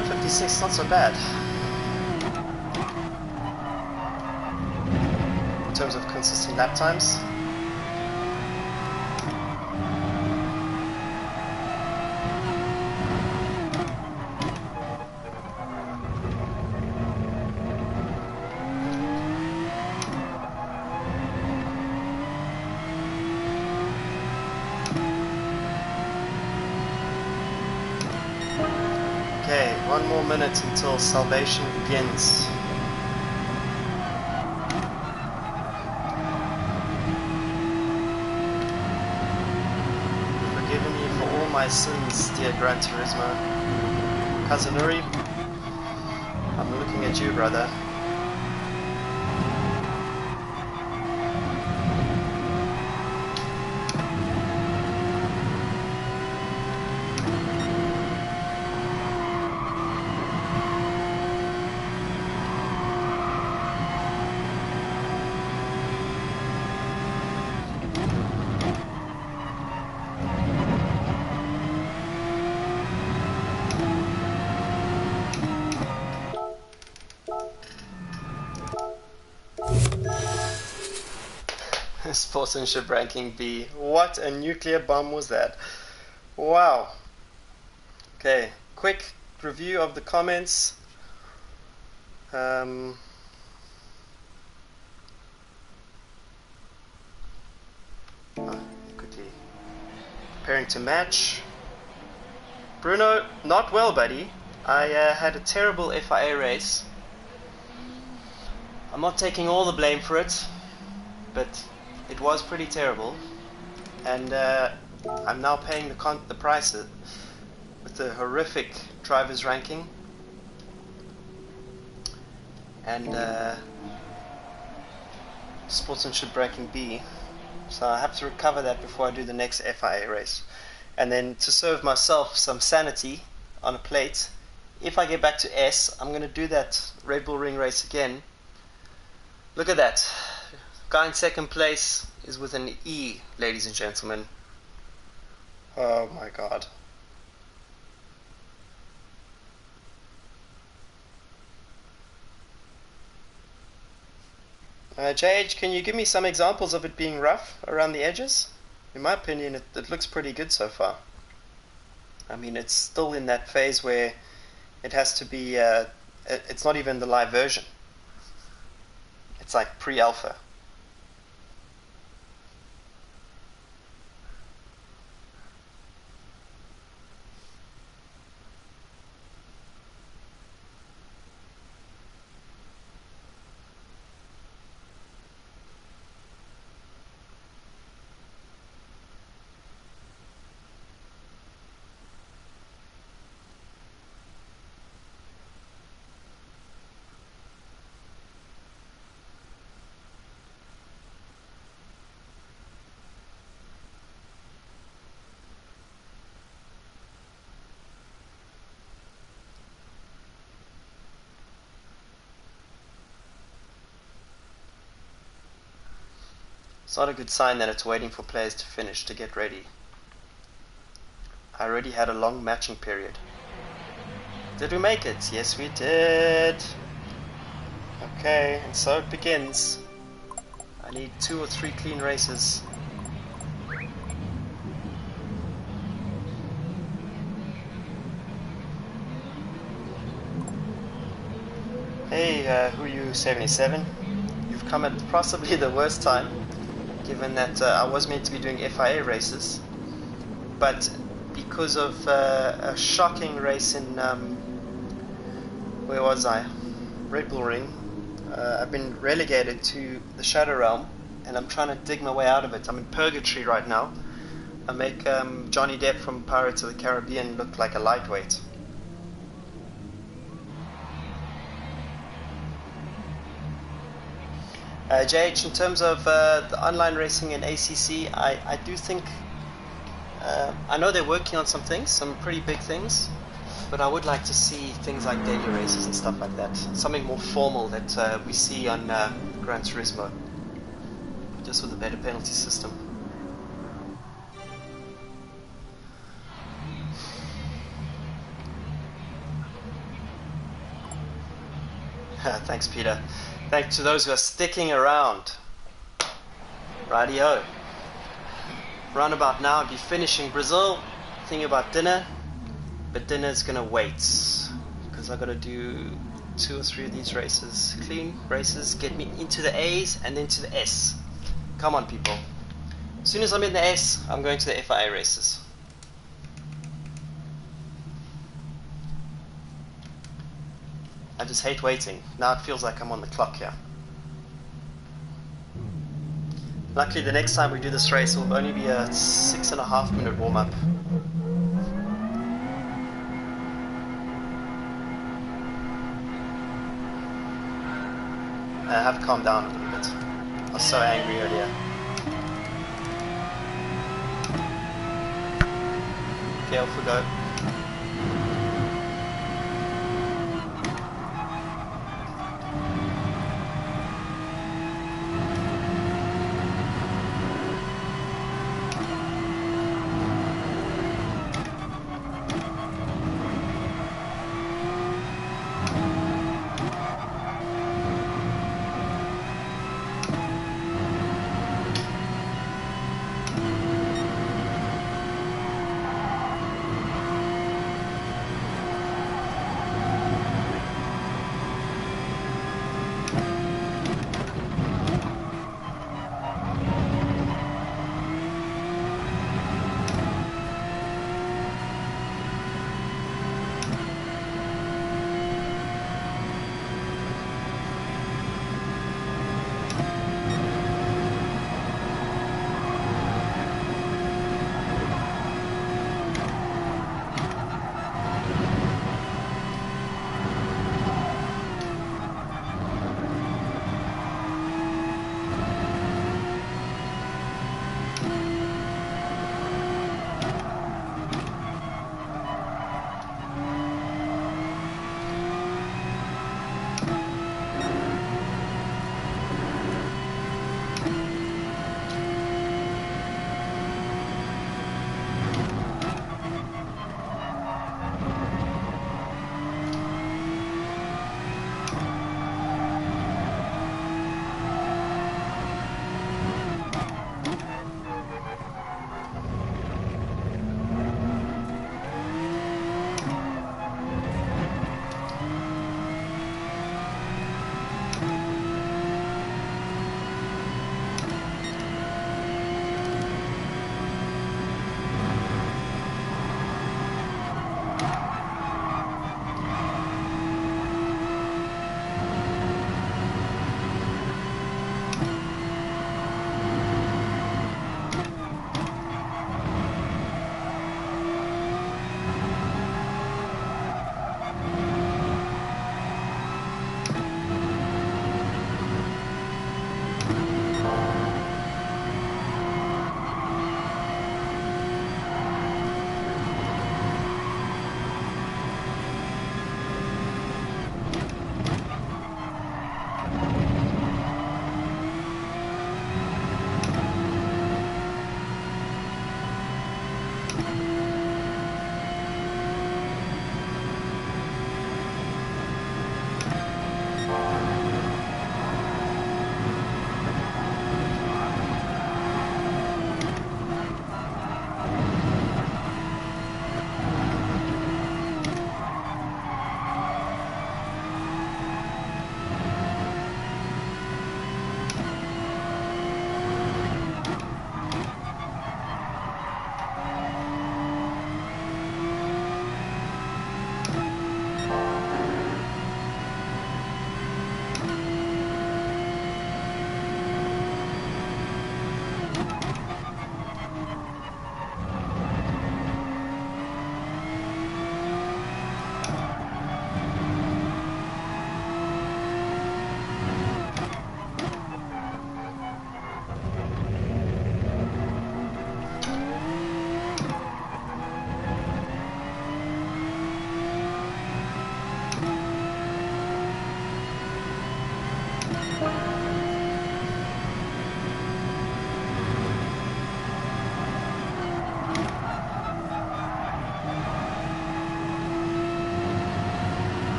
minute 56, not so bad. In terms of consistent lap times. Okay, 1 more minute until salvation begins. Forgive me for all my sins, dear Gran Turismo. Kazunori, I'm looking at you, brother. Sportsmanship ranking B. What a nuclear bomb was that? Wow. Okay, quick review of the comments. Quickly. Preparing to match. Bruno, not well, buddy. I had a terrible FIA race. I'm not taking all the blame for it, but it was pretty terrible, and I'm now paying the price with the horrific driver's ranking, and sportsmanship ranking B. So I have to recover that before I do the next FIA race, and then to serve myself some sanity on a plate, if I get back to S, I'm going to do that Red Bull Ring race again. Look at that. Guy in second place is with an E, ladies and gentlemen. Oh my god. JH, can you give me some examples of it being rough around the edges? In my opinion, it looks pretty good so far. I mean, it's still in that phase where it has to be, it's not even the live version. It's like pre-alpha. It's not a good sign that it's waiting for players to finish to get ready. I already had a long matching period. Did we make it? Yes, we did. Okay, and so it begins. I need 2 or 3 clean races. Hey, who are you, 77? You've come at possibly the worst time, given that I was meant to be doing FIA races, but because of a shocking race in, where was I? Red Bull Ring, I've been relegated to the Shadow Realm, and I'm trying to dig my way out of it. I'm in purgatory right now. I make Johnny Depp from Pirates of the Caribbean look like a lightweight. JH, in terms of the online racing in ACC, I do think, I know they're working on some things, some pretty big things, but I would like to see things like daily races and stuff like that. Something more formal that we see on Gran Turismo, just with a better penalty system. Thanks, Peter. Thanks to those who are sticking around. Rightio. Round about now, I'll be finishing Brazil, thinking about dinner, but dinner's gonna wait because I gotta do 2 or 3 of these races, clean races, get me into the A's and then to the S. Come on, people. As soon as I'm in the S, I'm going to the FIA races. I just hate waiting. Now it feels like I'm on the clock here. Luckily, the next time we do this race, it will only be a 6.5 minute warm-up. I have calmed down a little bit. I was so angry earlier. Okay, off we go.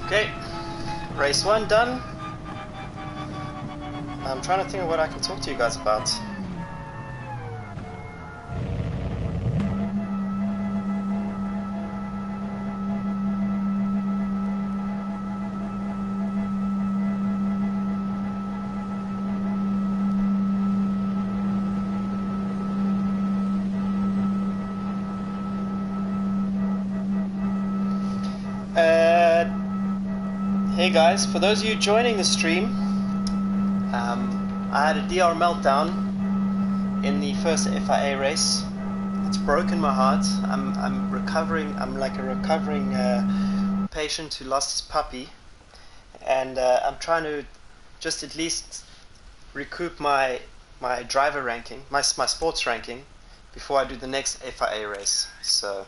Okay, race 1 done. I'm trying to think of what I can talk to you guys about. Hey guys, for those of you joining the stream, I had a DR meltdown in the first FIA race. It's broken my heart. I'm recovering. I'm like a recovering patient who lost his puppy, and I'm trying to just at least recoup my driver ranking, my sports ranking, before I do the next FIA race. So.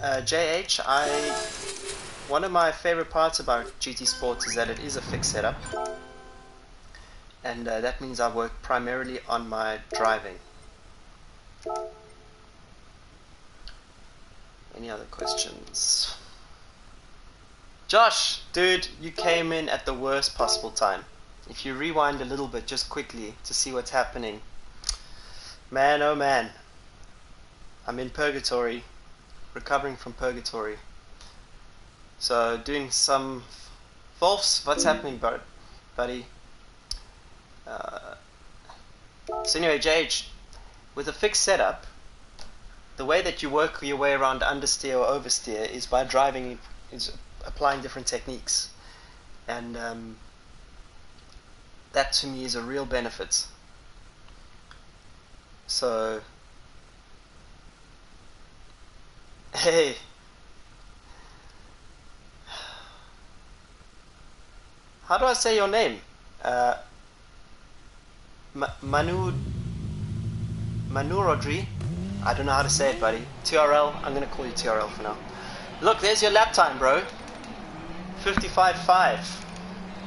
JH, one of my favorite parts about GT Sports is that it is a fixed setup, and that means I work primarily on my driving. Any other questions? Josh, dude, you came in at the worst possible time. If you rewind a little bit just quickly to see what's happening, man oh man, I'm in purgatory. Recovering from purgatory. So doing some Wolfs, what's happening, buddy? So anyway, JH, with a fixed setup, the way that you work your way around understeer or oversteer is by driving, is applying different techniques, and that to me is a real benefit. So. Hey, how do I say your name? Manu Rodri? I don't know how to say it, buddy. TRL, I'm gonna call you TRL for now. Look, there's your lap time, bro. 55.5.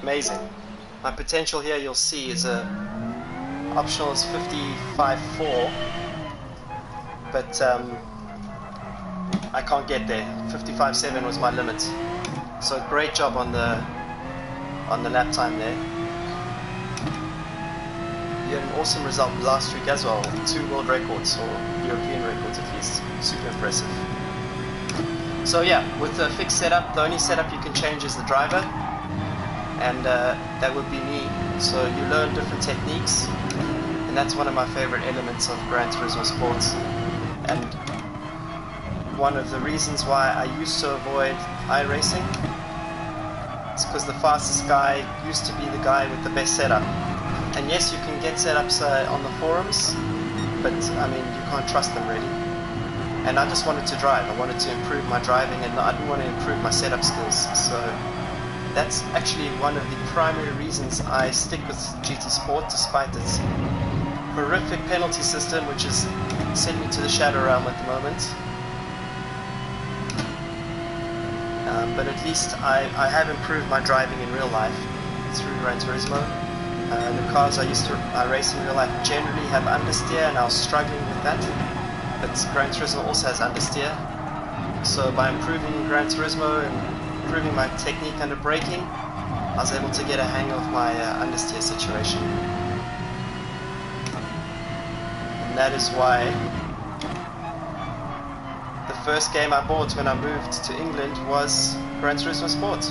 Amazing. My potential here, you'll see, is optional is 55.4, but I can't get there. 55.7 was my limit. So great job on the lap time there. You had an awesome result last week as well. 2 world records, or European records at least. Super impressive. So yeah, with the fixed setup, the only setup you can change is the driver, and that would be me. So you learn different techniques, and that's one of my favorite elements of Gran Turismo Sports. And one of the reasons why I used to avoid iRacing is because the fastest guy used to be the guy with the best setup. And yes, you can get setups on the forums, but I mean, you can't trust them really. And I just wanted to drive. I wanted to improve my driving, and I didn't want to improve my setup skills. So that's actually one of the primary reasons I stick with GT Sport, despite its horrific penalty system, which has sent me to the shadow realm at the moment. But at least I have improved my driving in real life through Gran Turismo. The cars I race in real life generally have understeer, and I was struggling with that. But Gran Turismo also has understeer. So by improving Gran Turismo and improving my technique under braking, I was able to get a hang of my understeer situation. And that is why the first game I bought when I moved to England was Gran Turismo Sport.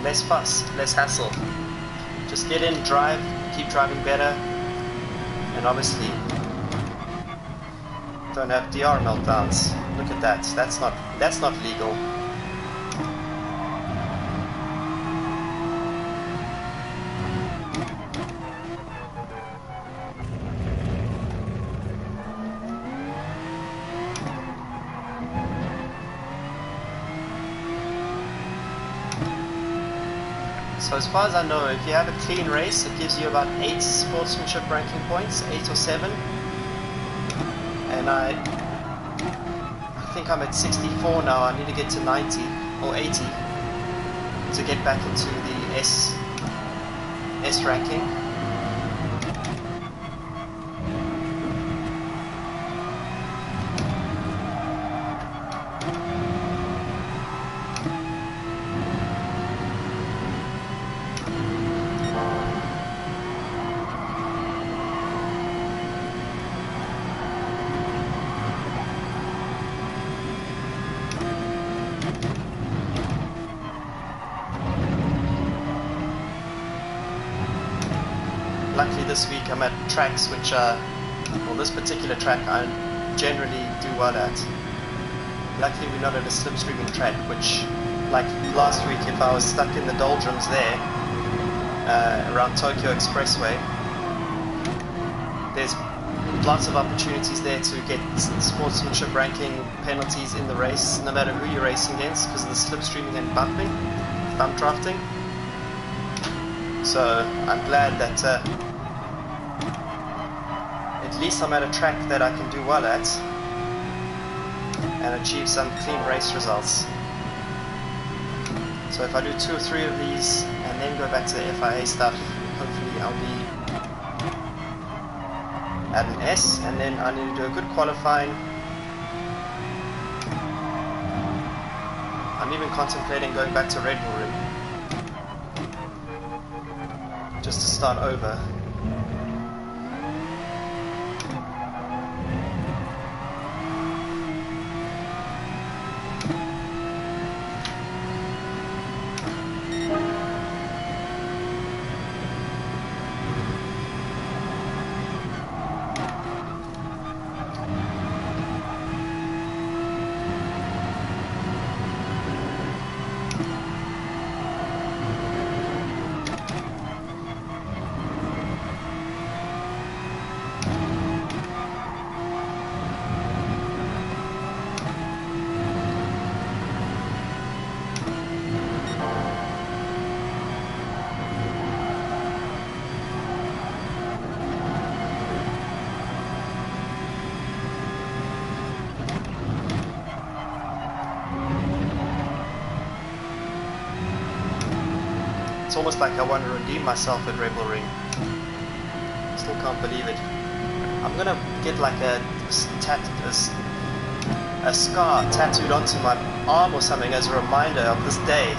Less fuss, less hassle. Just get in, drive, keep driving better, and obviously don't have DR meltdowns. Look at that. That's not legal. So as far as I know, if you have a clean race, it gives you about 8 sportsmanship ranking points, 8 or 7. And I think I'm at 64 now. I need to get to 90 or 80 to get back into the S ranking. luckily this week I'm at tracks which are, well, this particular track I generally do well at. Luckily we're not at a slipstreaming track, which, like last week, if I was stuck in the doldrums there, around Tokyo Expressway, there's lots of opportunities there to get sportsmanship ranking penalties in the race, no matter who you're racing against, because of the slipstreaming and bump drafting. So I'm glad that at least I'm at a track that I can do well at and achieve some clean race results. So if I do 2 or 3 of these and then go back to the FIA stuff, hopefully I'll be at an S, and then I need to do a good qualifying. I'm even contemplating going back to Red Bull Ring just to start over. It's almost like I want to redeem myself at Red Bull Ring. Still can't believe it. I'm gonna get like a scar tattooed onto my arm or something as a reminder of this day.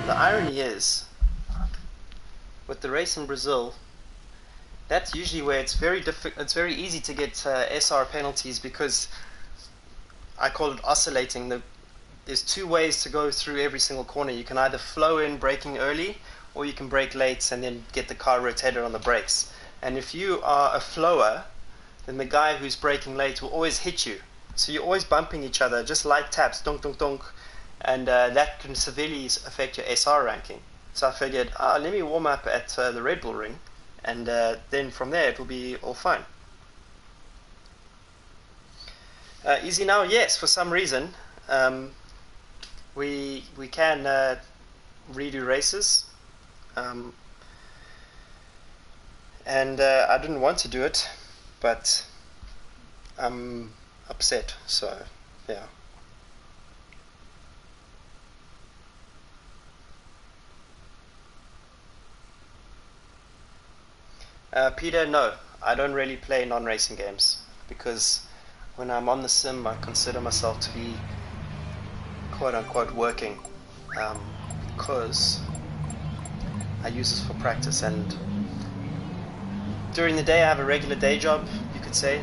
The irony is, with the race in Brazil, that's usually where it's very easy to get SR penalties, because I call it oscillating. There's 2 ways to go through every single corner. You can either flow in braking early, or you can brake late and then get the car rotated on the brakes. And if you are a flower, then the guy who's braking late will always hit you. So you're always bumping each other, just light taps, donk, donk, donk. And that can severely affect your SR ranking. So I figured, let me warm up at the Red Bull Ring, and then from there it will be all fine. Easy now? Yes, for some reason. We can redo races. And I didn't want to do it, but I'm upset, so yeah. Peter, no, I don't really play non-racing games, because when I'm on the sim I consider myself to be quote-unquote working, because I use this for practice, and during the day I have a regular day job, you could say.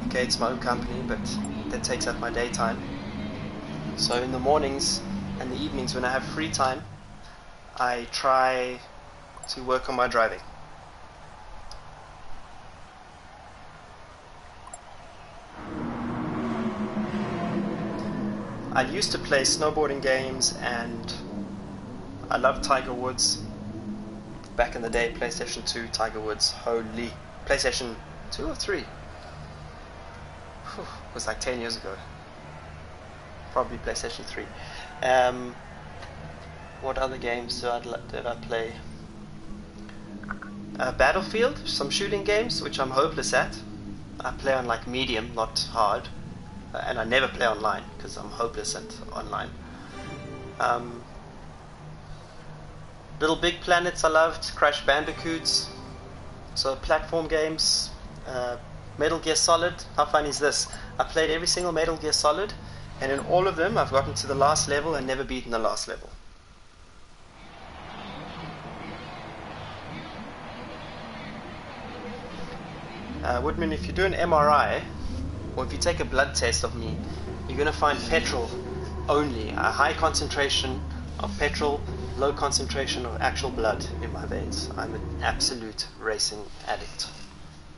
Okay, it's my own company, but that takes up my daytime. So in the mornings and the evenings when I have free time, I try to work on my driving. I used to play snowboarding games, and I loved Tiger Woods. Back in the day, PlayStation 2, Tiger Woods, holy. PlayStation 2 or 3? Whew, it was like 10 years ago. Probably PlayStation 3. What other games did I play? Battlefield, some shooting games, which I'm hopeless at. I play on like medium, not hard. And I never play online because I'm hopeless at online. Little Big Planets I loved, Crash Bandicoots, so platform games, Metal Gear Solid, how fun is this? I played every single Metal Gear Solid, and in all of them I've gotten to the last level and never beaten the last level. Woodman, if you do an MRI, or if you take a blood test of me, you're going to find petrol only, a high concentration of petrol, low concentration of actual blood in my veins. I'm an absolute racing addict.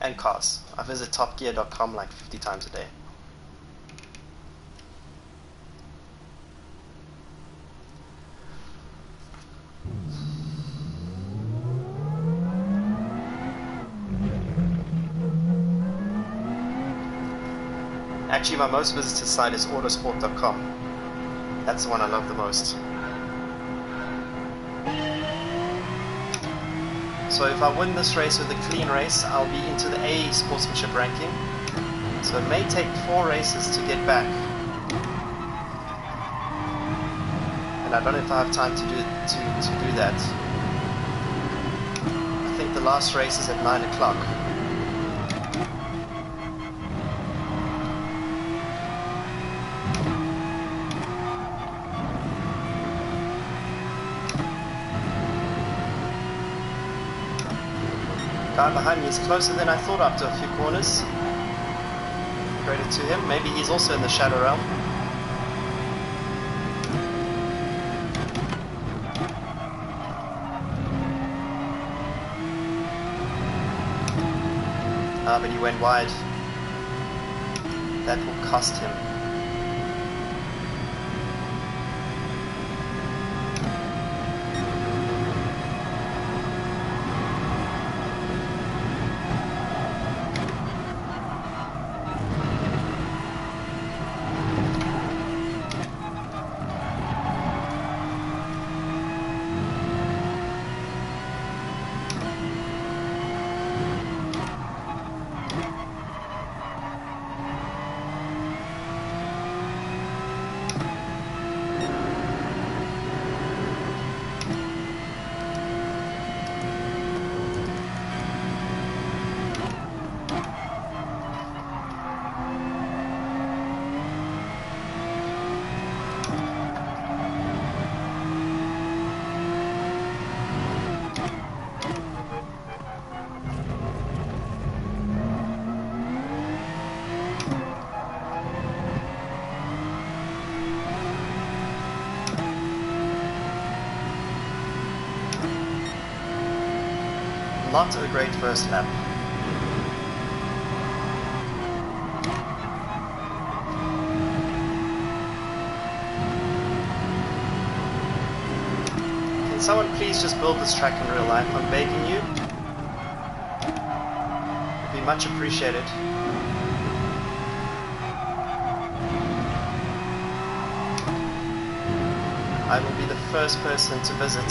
And cars. I visit topgear.com like 50 times a day. Actually, my most visited site is autosport.com. That's the one I love the most. So if I win this race with a clean race, I'll be into the A sportsmanship ranking. So it may take 4 races to get back. And I don't know if I have time to do that. I think the last race is at 9 o'clock. Guy behind me is closer than I thought after a few corners. Credit to him. Maybe he's also in the shadow realm. But he went wide. That will cost him. Not a great first lap. Can someone please just build this track in real life? I'm begging you. It'd be much appreciated. I will be the first person to visit.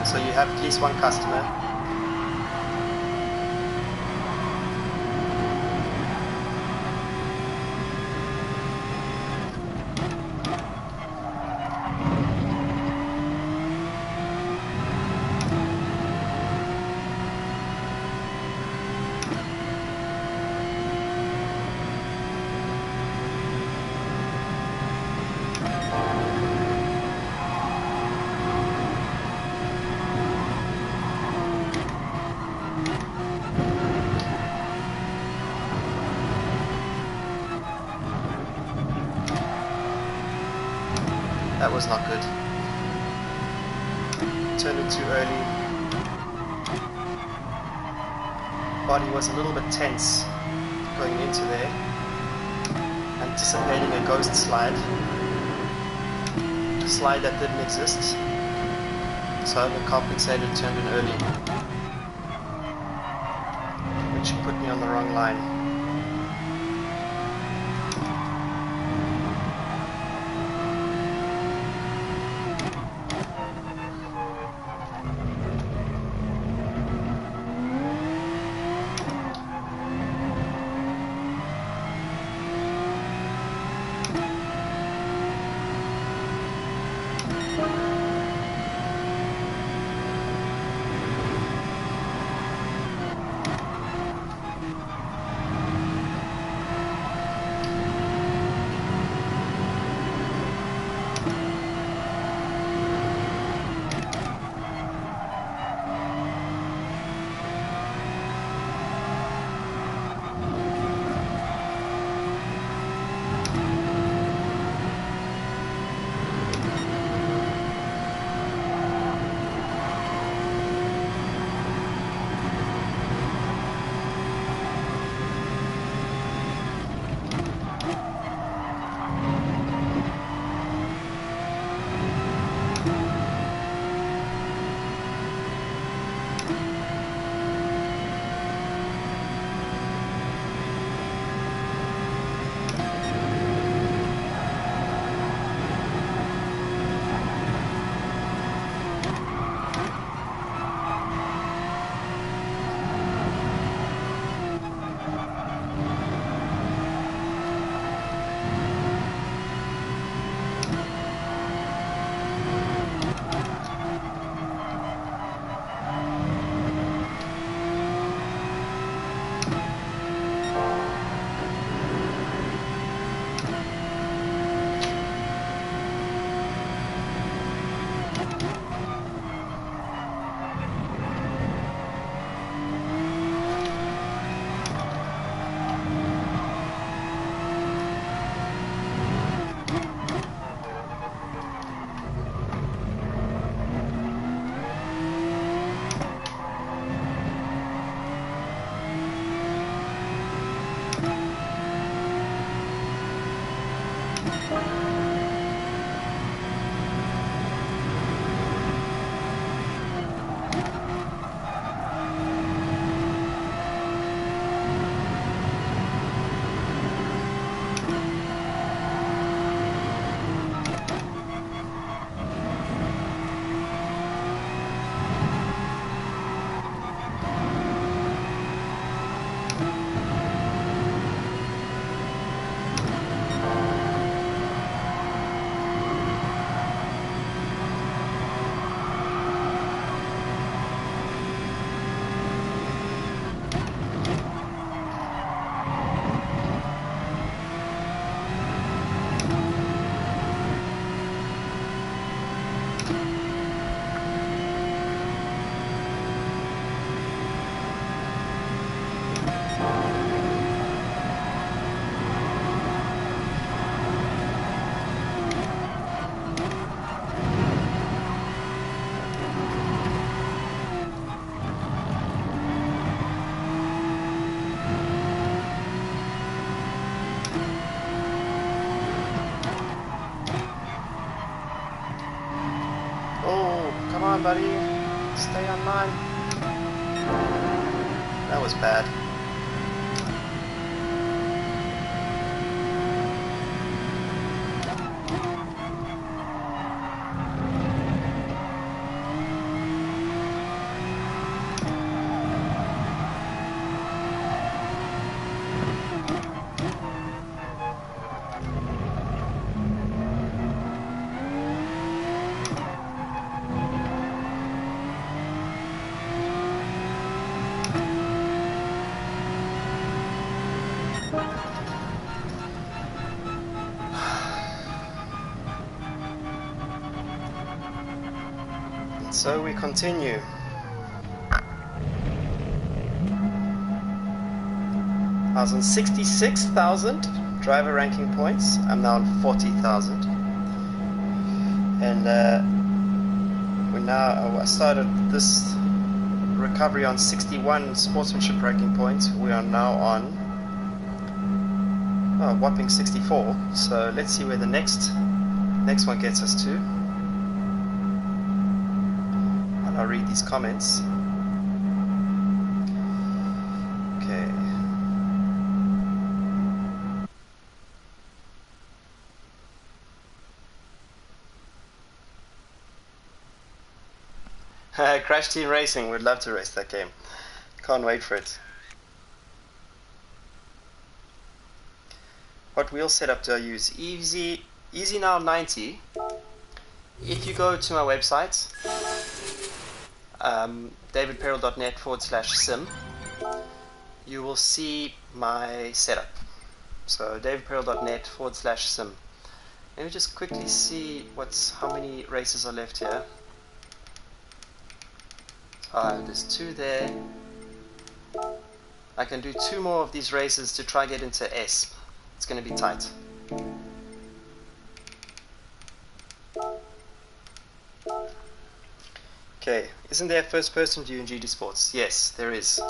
So you have at least one customer. That was not good. Turned it too early. Body was a little bit tense going into there. Anticipating a ghost slide. A slide that didn't exist. So I overcompensated, turned in early. Which put me on the wrong line. on, buddy. Stay online. That was bad. So we continue. I was on 66,000 driver ranking points. I'm now on 40,000. And I started this recovery on 61 sportsmanship ranking points. We are now on a whopping 64. So let's see where the next one gets us to. I'll read these comments. Okay. Crash Team Racing, would love to race that game. Can't wait for it. What wheel setup do I use? Easy now 90. If you go to my website, davidperrell.net/sim, you will see my setup. So davidperrell.net/sim. Let me just quickly see how many races are left here. There's 2 there. I can do 2 more of these races to try get into S. It's going to be tight. Okay, isn't there a first person view in GD Sports? Yes, there is.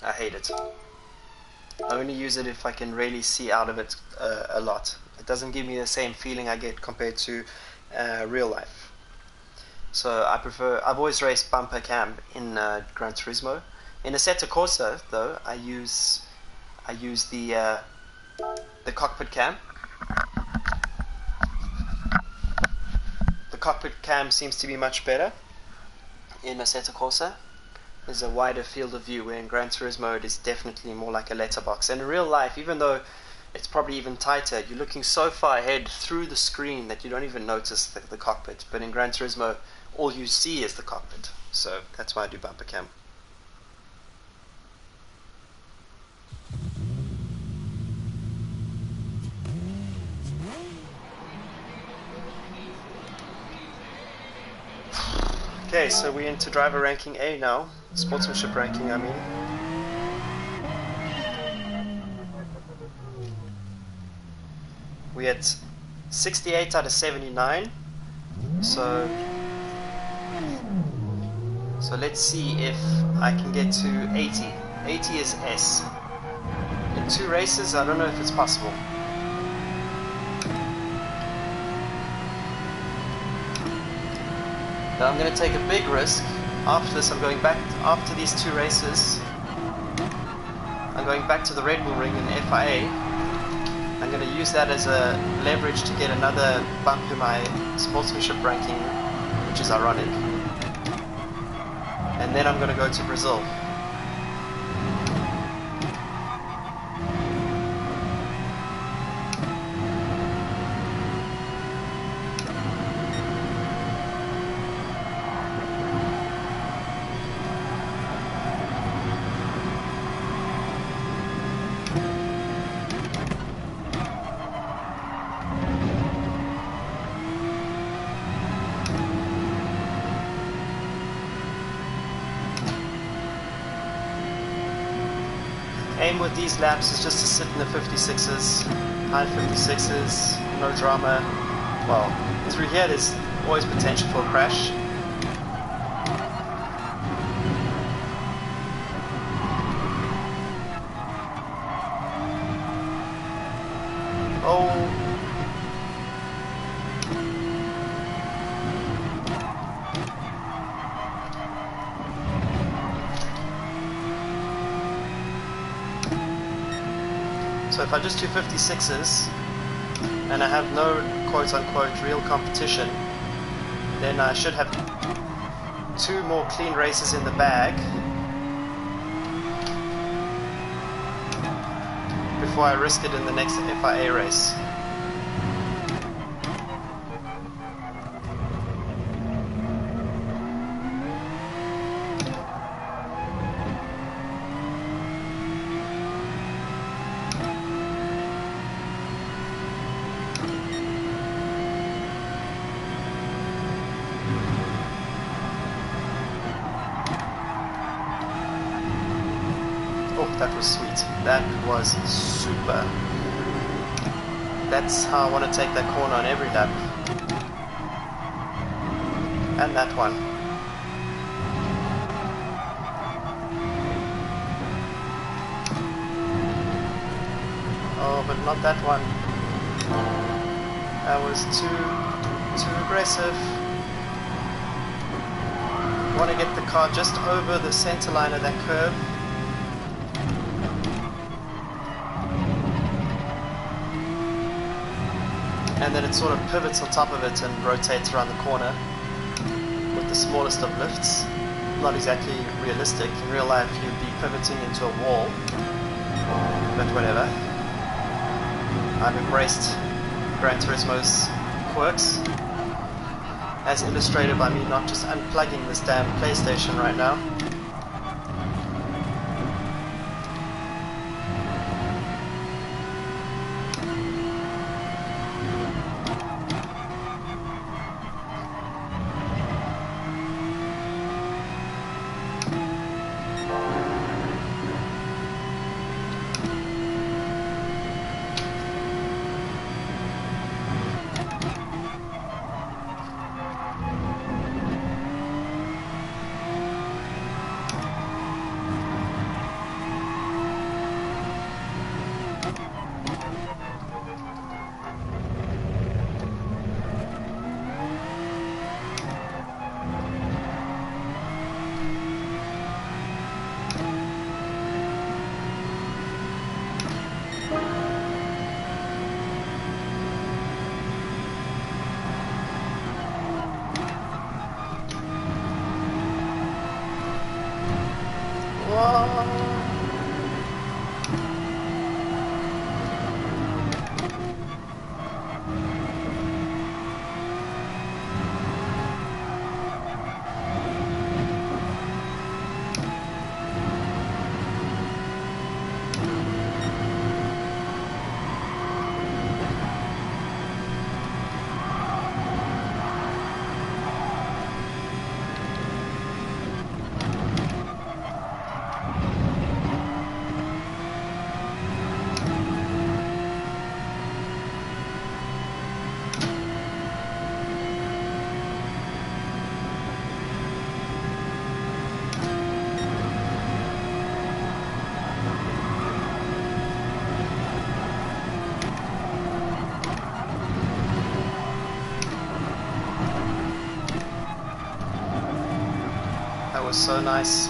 I hate it. I only use it if I can really see out of it a lot. It doesn't give me the same feeling I get compared to real life. So I've always raced bumper cam in Gran Turismo. In Assetto Corsa though, I use the cockpit cam. The cockpit cam seems to be much better in Assetto Corsa. There's a wider field of view, where in Gran Turismo it is definitely more like a letterbox. And in real life, even though it's probably even tighter, you're looking so far ahead through the screen that you don't even notice the cockpit. But in Gran Turismo, all you see is the cockpit. So that's why I do bumper cam. Okay, so we're into driver ranking A now. Sportsmanship ranking, I mean. We're at 68 out of 79. So let's see if I can get to 80. 80 is S. In 2 races, I don't know if it's possible. Now I'm going to take a big risk. After this, I'm going back, after these 2 races, I'm going back to the Red Bull Ring in the FIA. I'm going to use that as a leverage to get another bump in my sportsmanship ranking, which is ironic. And then I'm going to go to Brazil. Aim with these laps is just to sit in the 56s, high 56s, no drama. Well, through here there's always potential for a crash. Oh. So if I just do 56s and I have no quote-unquote real competition, then I should have 2 more clean races in the bag before I risk it in the next FIA race. Oh, that was sweet. That was super. That's how I want to take that corner on every lap. And that one. Oh, but not that one. That was too aggressive. I want to get the car just over the center line of that curve. And then it sort of pivots on top of it and rotates around the corner with the smallest of lifts. Not exactly realistic. In real life you'd be pivoting into a wall, but whatever. I've embraced Gran Turismo's quirks, as illustrated by me not just unplugging this damn PlayStation right now. That was so nice.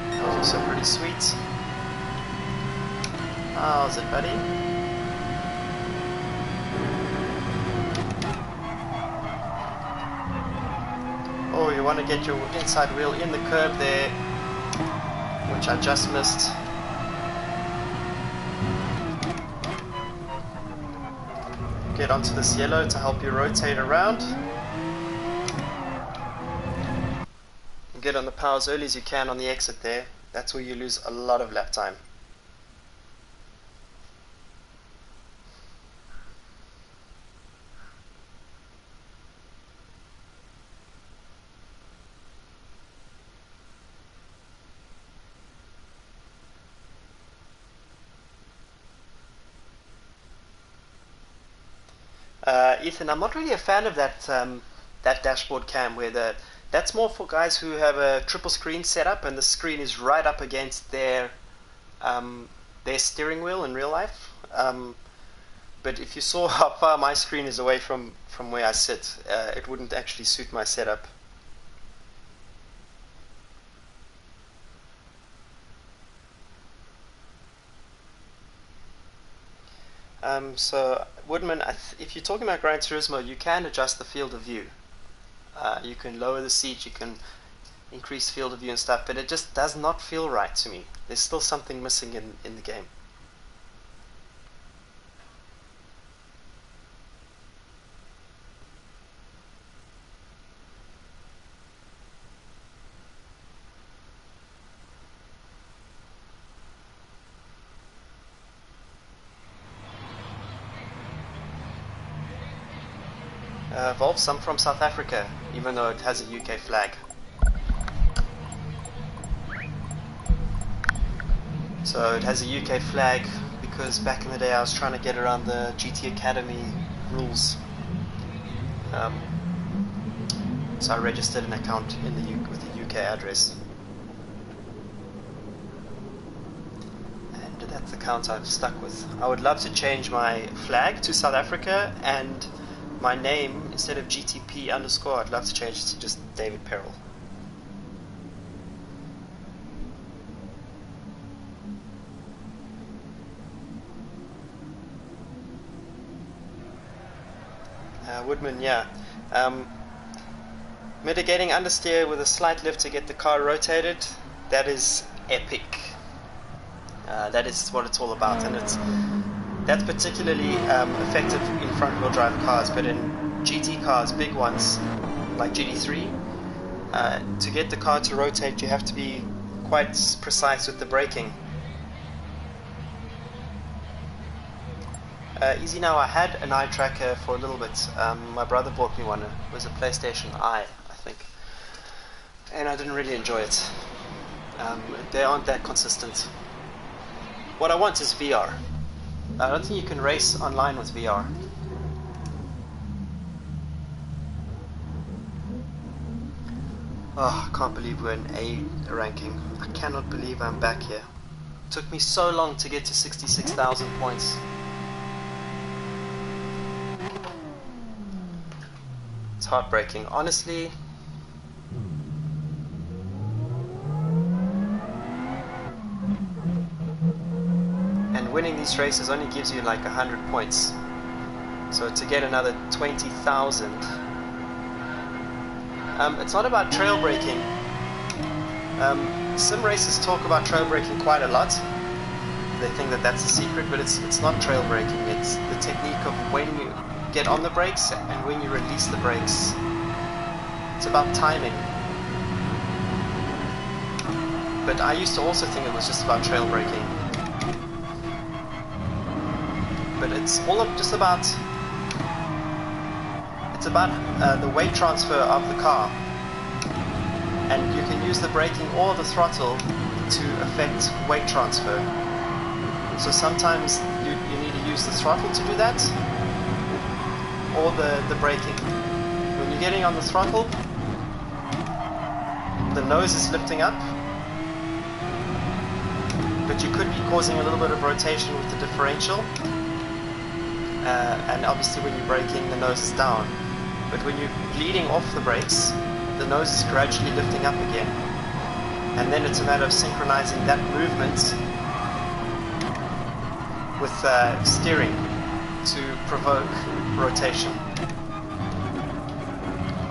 That was also pretty sweet. How's it, buddy? Oh, you want to get your inside wheel in the curb there, which I just missed. Get onto this yellow to help you rotate around. Get on the power as early as you can on the exit there. That's where you lose a lot of lap time. Ethan, I'm not really a fan of that that dashboard cam where that's more for guys who have a triple screen setup and the screen is right up against their steering wheel in real life. But if you saw how far my screen is away from where I sit, it wouldn't actually suit my setup. So Woodman, if you're talking about Gran Turismo, you can adjust the field of view. You can lower the seat, you can increase field of view and stuff, but it just does not feel right to me. There's still something missing in the game. Wolfs, I'm from South Africa, even though it has a UK flag. So it has a UK flag because back in the day I was trying to get around the GT Academy rules. So I registered an account with a UK address. And that's the account I've stuck with. I would love to change my flag to South Africa, and my name, instead of GTP underscore, I'd love to change it to just David Perrell. Woodman, yeah. Mitigating understeer with a slight lift to get the car rotated, that is epic. That is what it's all about, and that's particularly effective in front-wheel drive cars, but in GT cars, big ones like GT3, to get the car to rotate you have to be quite precise with the braking. Easy now, I had an eye tracker for a little bit. My brother bought me one. It was a PlayStation Eye, I think, and I didn't really enjoy it. They aren't that consistent. What I want is VR. I don't think you can race online with VR. Oh, I can't believe we're in A ranking. I cannot believe I'm back here. It took me so long to get to 66,000 points. It's heartbreaking, honestly. And winning these races only gives you like 100 points. So to get another 20,000, it's not about trail braking. Sim races talk about trail braking quite a lot. They think that that's a secret, but it's not trail braking. It's the technique of when you get on the brakes and when you release the brakes. It's about timing. But I used to also think it was just about trail braking. But it's all just about the weight transfer of the car, and you can use the braking or the throttle to affect weight transfer. So sometimes you need to use the throttle to do that, or the braking. When you're getting on the throttle, the nose is lifting up, but you could be causing a little bit of rotation with the differential. And obviously when you're braking, the nose is down. But when you're bleeding off the brakes, the nose is gradually lifting up again. And then it's a matter of synchronizing that movement with steering to provoke rotation.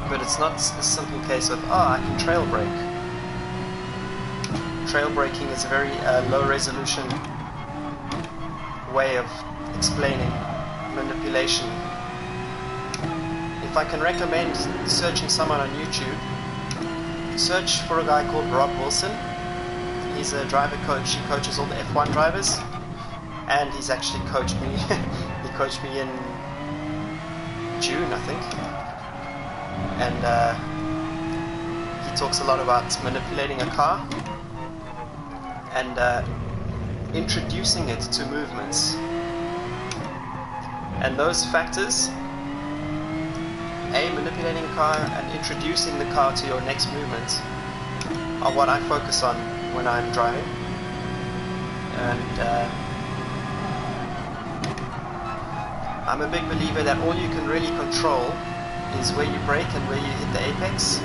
But it's not a simple case of, I can trail brake. Trail braking is a very low resolution way of explaining manipulation. If I can recommend searching someone on YouTube, search for a guy called Rob Wilson. He's a driver coach. He coaches all the F1 drivers, and he's actually coached me. He coached me in June, I think, and he talks a lot about manipulating a car and introducing it to movements. And those factors, manipulating a car and introducing the car to your next movement, are what I focus on when I'm driving. And I'm a big believer that all you can really control is where you brake and where you hit the apex,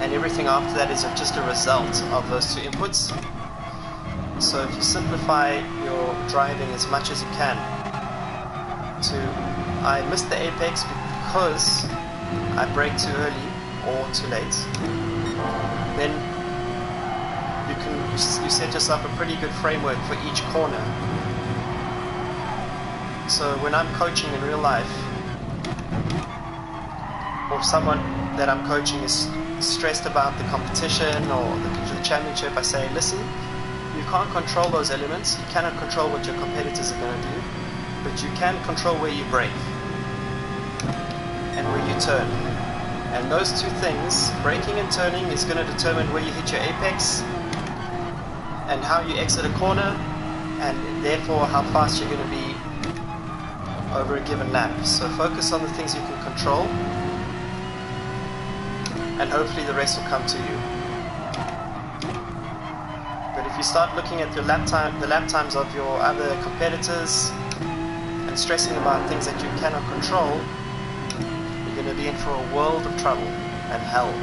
and everything after that is just a result of those two inputs. So if you simplify your driving as much as you can to, I missed the apex because I braked too early or too late, then you set yourself a pretty good framework for each corner. So when I'm coaching in real life, or someone that I'm coaching is stressed about the competition or the championship, I say, listen, you can't control those elements, you cannot control what your competitors are going to do, but you can control where you brake and where you turn. And those two things, braking and turning, is going to determine where you hit your apex and how you exit a corner, and therefore how fast you're going to be over a given lap. So focus on the things you can control, and hopefully the rest will come to you. But if you start looking at your lap time, the lap times of your other competitors, and stressing about things that you cannot control, you're going to be in for a world of trouble and hell.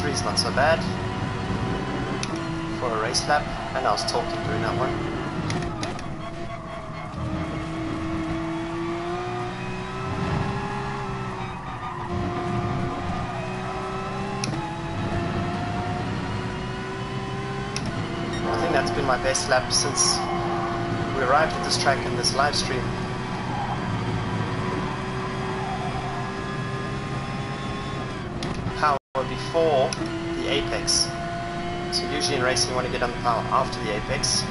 Is not so bad for a race lap, and I was talking during that one. I think that's been my best lap since we arrived at this track in this live stream. Before the apex. So usually in racing you want to get on the power after the apex.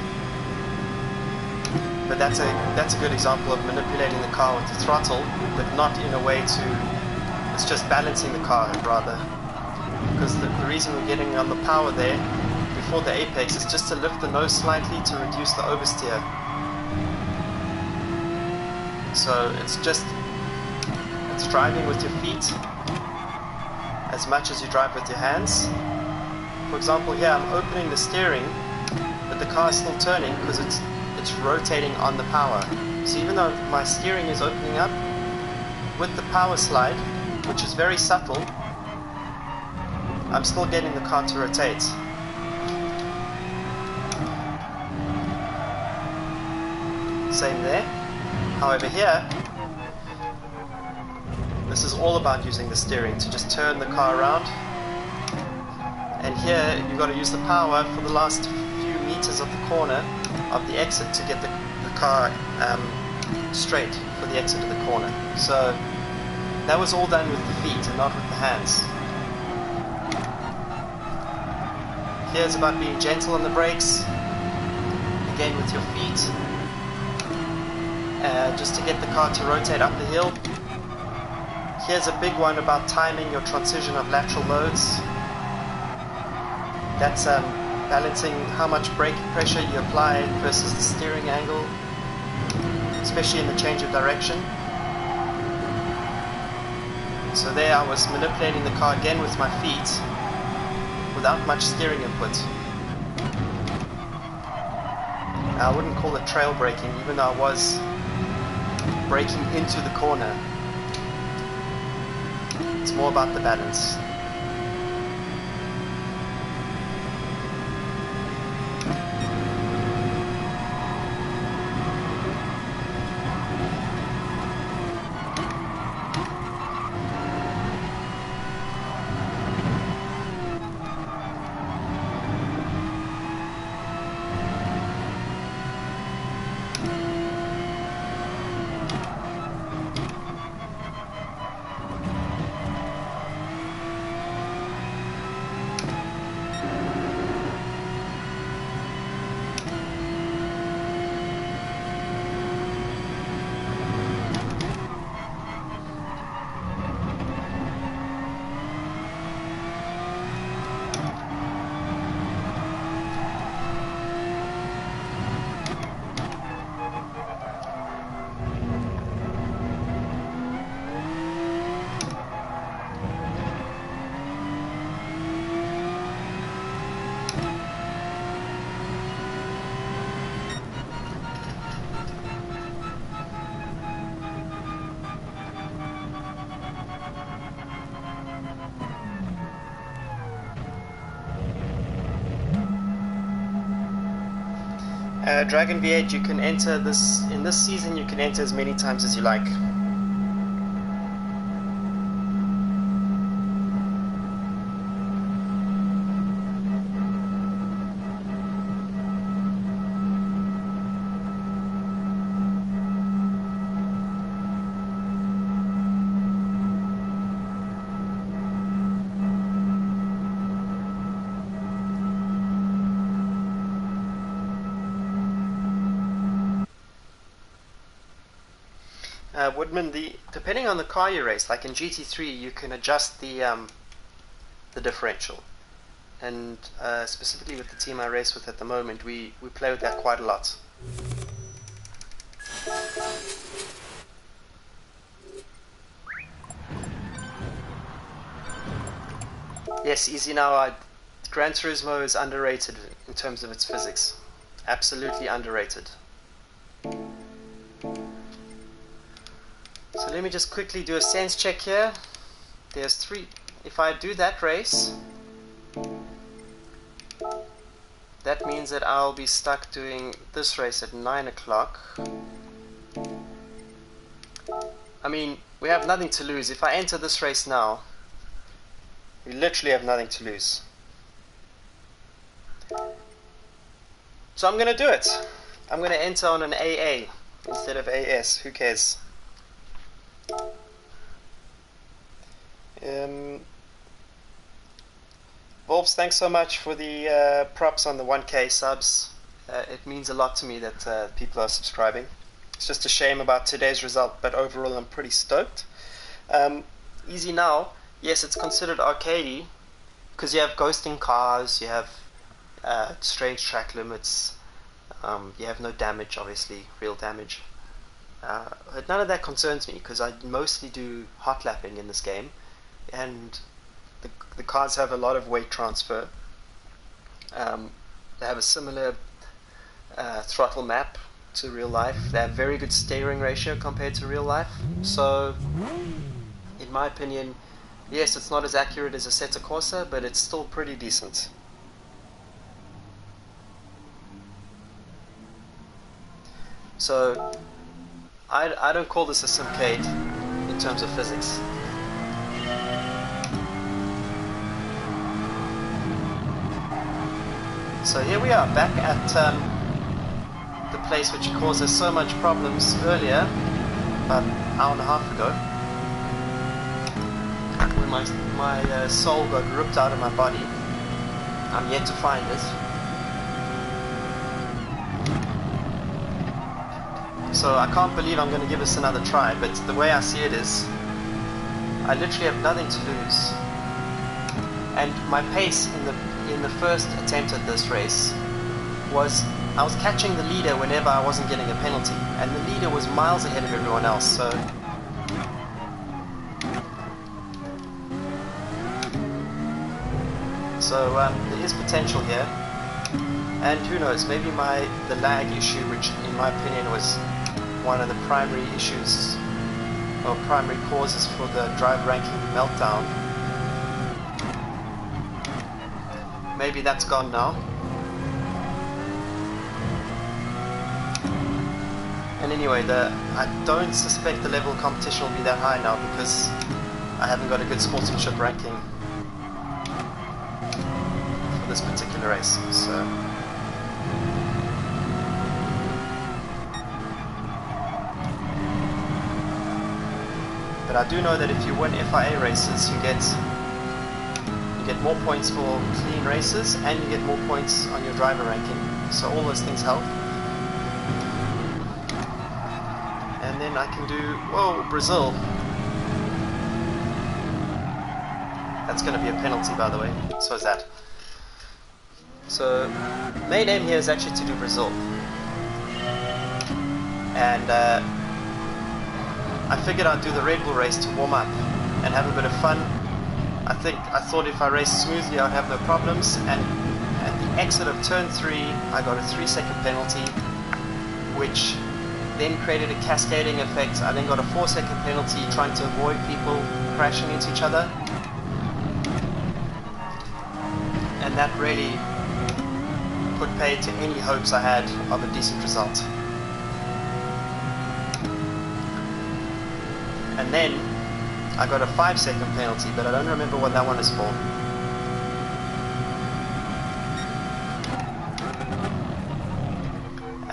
But that's a good example of manipulating the car with the throttle, but not in a way to, it's just balancing the car rather. Because the reason we're getting on the power there before the apex is just to lift the nose slightly to reduce the oversteer. So it's driving with your feet as much as you drive with your hands. For example, here I'm opening the steering, but the car is still turning because it's rotating on the power. So even though my steering is opening up, with the power slide, which is very subtle, I'm still getting the car to rotate. Same there. However here, this is all about using the steering to just turn the car around. And here you've got to use the power for the last few meters of the corner of the exit to get the car straight for the exit of the corner. So that was all done with the feet and not with the hands. Here's about being gentle on the brakes, again with your feet, just to get the car to rotate up the hill. Here's a big one about timing your transition of lateral loads. That's balancing how much brake pressure you apply versus the steering angle, especially in the change of direction. So there I was manipulating the car again with my feet without much steering input. Now, I wouldn't call it trail braking, even though I was braking into the corner. It's more about the balance. Dragon V8, you can enter this, in this season you can enter as many times as you like. Woodman, depending on the car you race, like in GT3, you can adjust the differential, and specifically with the team I race with at the moment, we play with that quite a lot. Yes, easy now. Gran Turismo is underrated in terms of its physics. Absolutely underrated. So let me just quickly do a sense check here. There's 3. If I do that race, that means that I'll be stuck doing this race at 9 o'clock. I mean, we have nothing to lose. If I enter this race now, we literally have nothing to lose. So I'm going to do it. I'm going to enter on an AA instead of AS. Who cares? Volps, thanks so much for the props on the 1K subs. It means a lot to me that people are subscribing. It's just a shame about today's result, but overall I'm pretty stoked. Easy now, yes, it's considered arcadey because you have ghosting cars, you have strange track limits, you have no damage, obviously, real damage. None of that concerns me because I mostly do hot lapping in this game, and the cars have a lot of weight transfer. They have a similar throttle map to real life. They have very good steering ratio compared to real life. So, in my opinion, yes, it's not as accurate as a Assetto Corsa, but it's still pretty decent. So, I don't call this a simcade in terms of physics. So here we are, back at the place which caused us so much problems earlier, about an hour and a half ago, when my soul got ripped out of my body. I'm yet to find it. So I can't believe I'm going to give this another try, but the way I see it is, I literally have nothing to lose. And my pace in the first attempt at this race was, I was catching the leader whenever I wasn't getting a penalty, and the leader was miles ahead of everyone else, so there is potential here, and who knows, maybe the lag issue, which in my opinion was one of the primary issues or primary causes for the drive ranking meltdown, maybe that's gone now. And anyway, I don't suspect the level of competition will be that high now because I haven't got a good sportsmanship ranking for this particular race. So but I do know that if you win FIA races, you get more points for clean races, and you get more points on your driver ranking. So all those things help. And then I can do, whoa, Brazil. That's going to be a penalty, by the way. So is that. So main aim here is actually to do Brazil. And I figured I'd do the Red Bull race to warm up and have a bit of fun. I thought if I raced smoothly I'd have no problems, and at the exit of turn 3 I got a 3-second penalty, which then created a cascading effect. I then got a 4-second penalty trying to avoid people crashing into each other, and that really put paid to any hopes I had of a decent result. And then I got a 5-second penalty, but I don't remember what that one is for.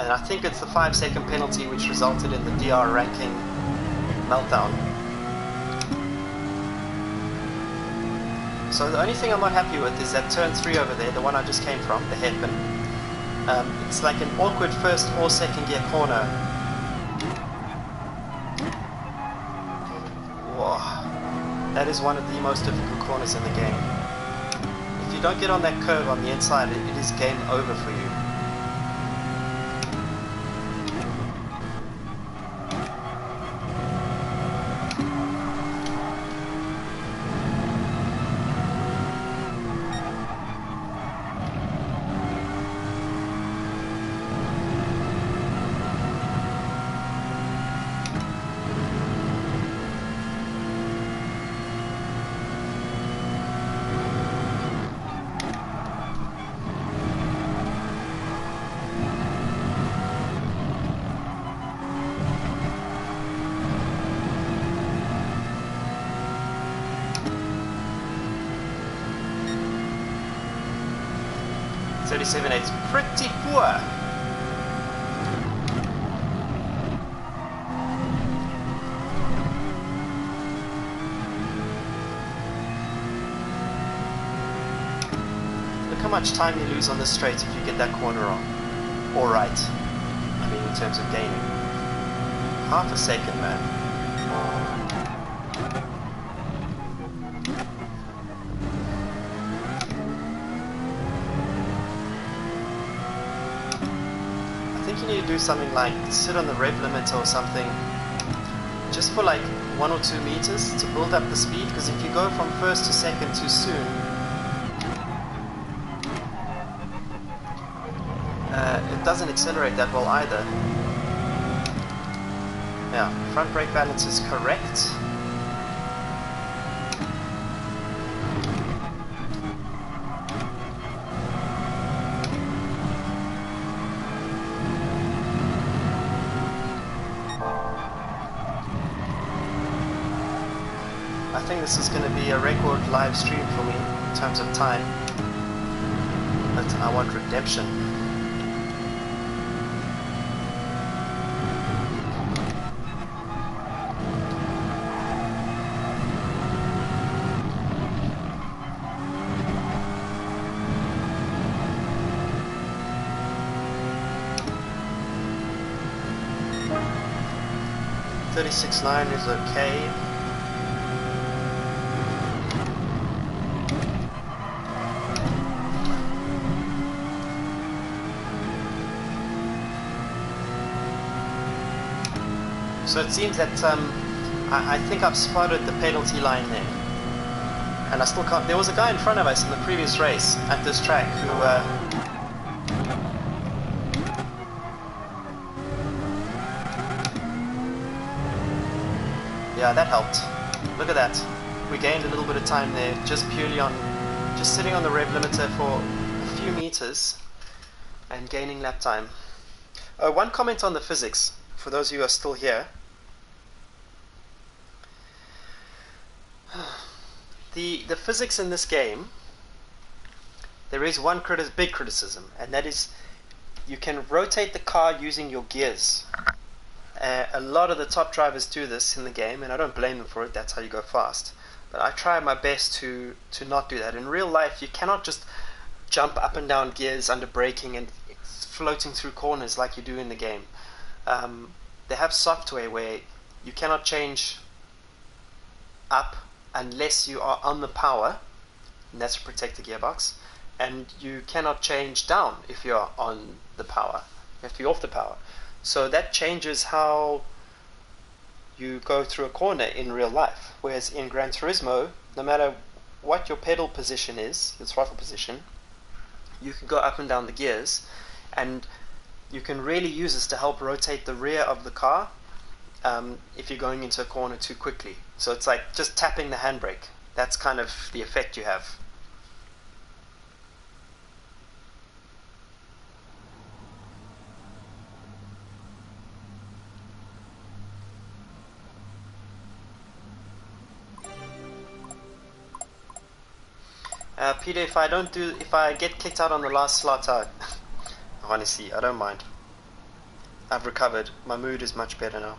And I think it's the 5-second penalty which resulted in the DR ranking meltdown. So the only thing I'm not happy with is that turn 3 over there, the one I just came from, the hairpin. It's like an awkward first or second gear corner. Whoa. That is one of the most difficult corners in the game. If you don't get on that curve on the inside, it is game over for you. It's pretty poor. Look how much time you lose on this straight if you get that corner wrong. Or right. I mean, in terms of gaining. Half a second, man. You need to do something like sit on the rev limiter or something just for like 1 or 2 meters to build up the speed, because if you go from first to second too soon, it doesn't accelerate that well either. Yeah, front brake balance is correct. I think this is going to be a record live stream for me in terms of time, but I want redemption. .36.9 is okay. So it seems that I think I've spotted the penalty line there, and I still can't. There was a guy in front of us in the previous race at this track who yeah, that helped. Look at that. We gained a little bit of time there, just purely on just sitting on the rev limiter for a few meters and gaining lap time. One comment on the physics for those of you who are still here. The physics in this game, there is one big criticism, and that is you can rotate the car using your gears. A lot of the top drivers do this in the game, and I don't blame them for it. That's how you go fast. But I try my best to not do that. In real life, you cannot just jump up and down gears under braking and floating through corners like you do in the game. They have software where you cannot change up unless you are on the power, and that's to protect the gearbox, and you cannot change down if you're on the power. You have to be off the power. So that changes how you go through a corner in real life. Whereas in Gran Turismo, no matter what your pedal position is, your throttle position, you can go up and down the gears, and you can really use this to help rotate the rear of the car if you're going into a corner too quickly. So it's like just tapping the handbrake. That's kind of the effect you have. Peter, if I get kicked out on the last slot, honestly, I don't mind. I've recovered. My mood is much better now.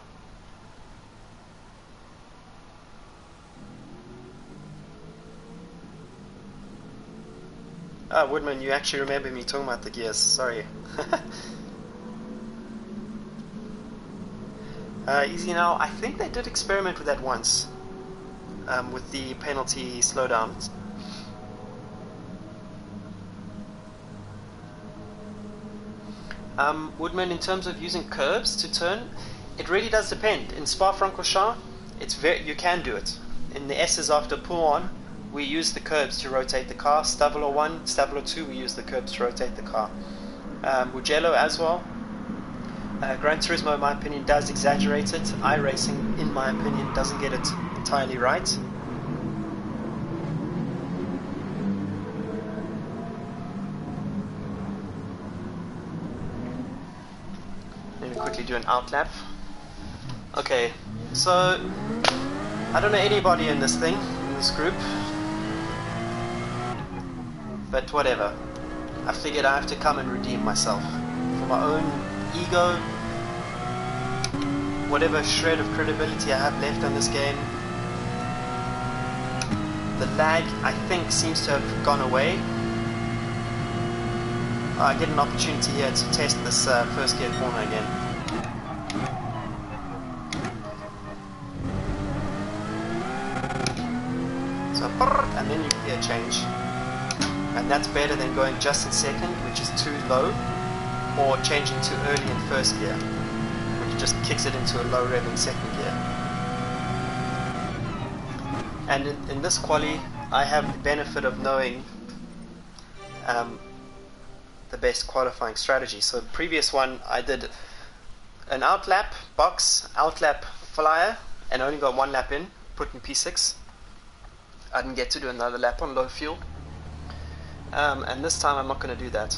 Ah, Woodman, you actually remember me talking about the gears. Sorry. Easy now. I think they did experiment with that once, with the penalty slowdowns. Woodman, in terms of using curbs to turn, it really does depend. In Spa-Francorchamps, you can do it. In the S's after pull-on, we use the curbs to rotate the car. Stavilo 1, Stavilo 2, we use the curbs to rotate the car. Mugello as well. Gran Turismo, in my opinion, does exaggerate it. iRacing, in my opinion, doesn't get it entirely right. Let me quickly do an outlap. Okay, so I don't know anybody in this group, but whatever. I figured I have to come and redeem myself for my own ego, whatever shred of credibility I have left on this game. The lag, I think, seems to have gone away. I get an opportunity here to test this first gear corner again. So, and then you gear change. And that's better than going just in second, which is too low, or changing to early in first gear, which just kicks it into a low revving second gear. And in this quali, I have the benefit of knowing the best qualifying strategy. So the previous one, I did an outlap, box, outlap, flyer, and only got one lap in, put in P6. I didn't get to do another lap on low fuel. And this time I'm not going to do that.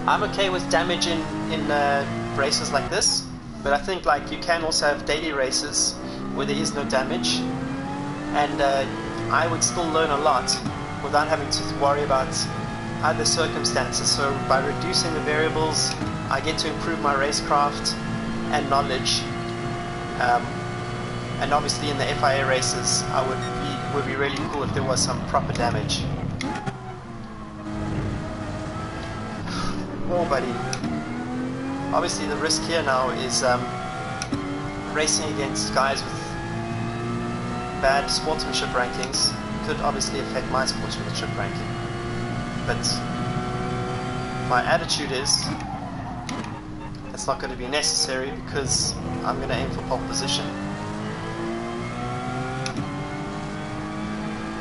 I'm okay with damage in races like this, but I think like you can also have daily races where there is no damage, and I would still learn a lot without having to worry about other circumstances. So by reducing the variables, I get to improve my racecraft and knowledge. And obviously in the FIA races, would be really cool if there was some proper damage. Oh, buddy. Obviously the risk here now is racing against guys with bad sportsmanship rankings could obviously affect my sportsmanship ranking. But my attitude is it's not going to be necessary because I'm going to aim for pole position,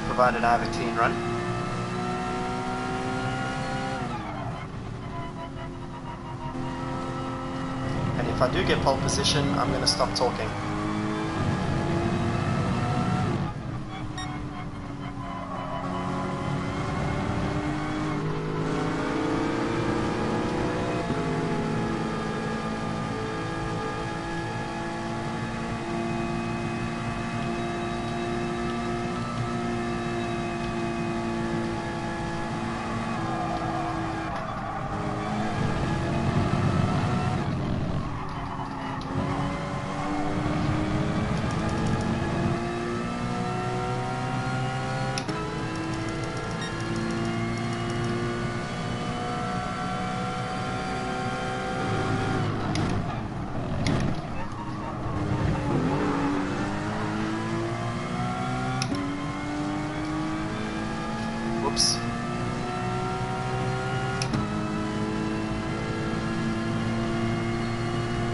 provided I have a clean run. And if I do get pole position, I'm going to stop talking.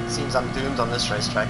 Seems I'm doomed on this racetrack.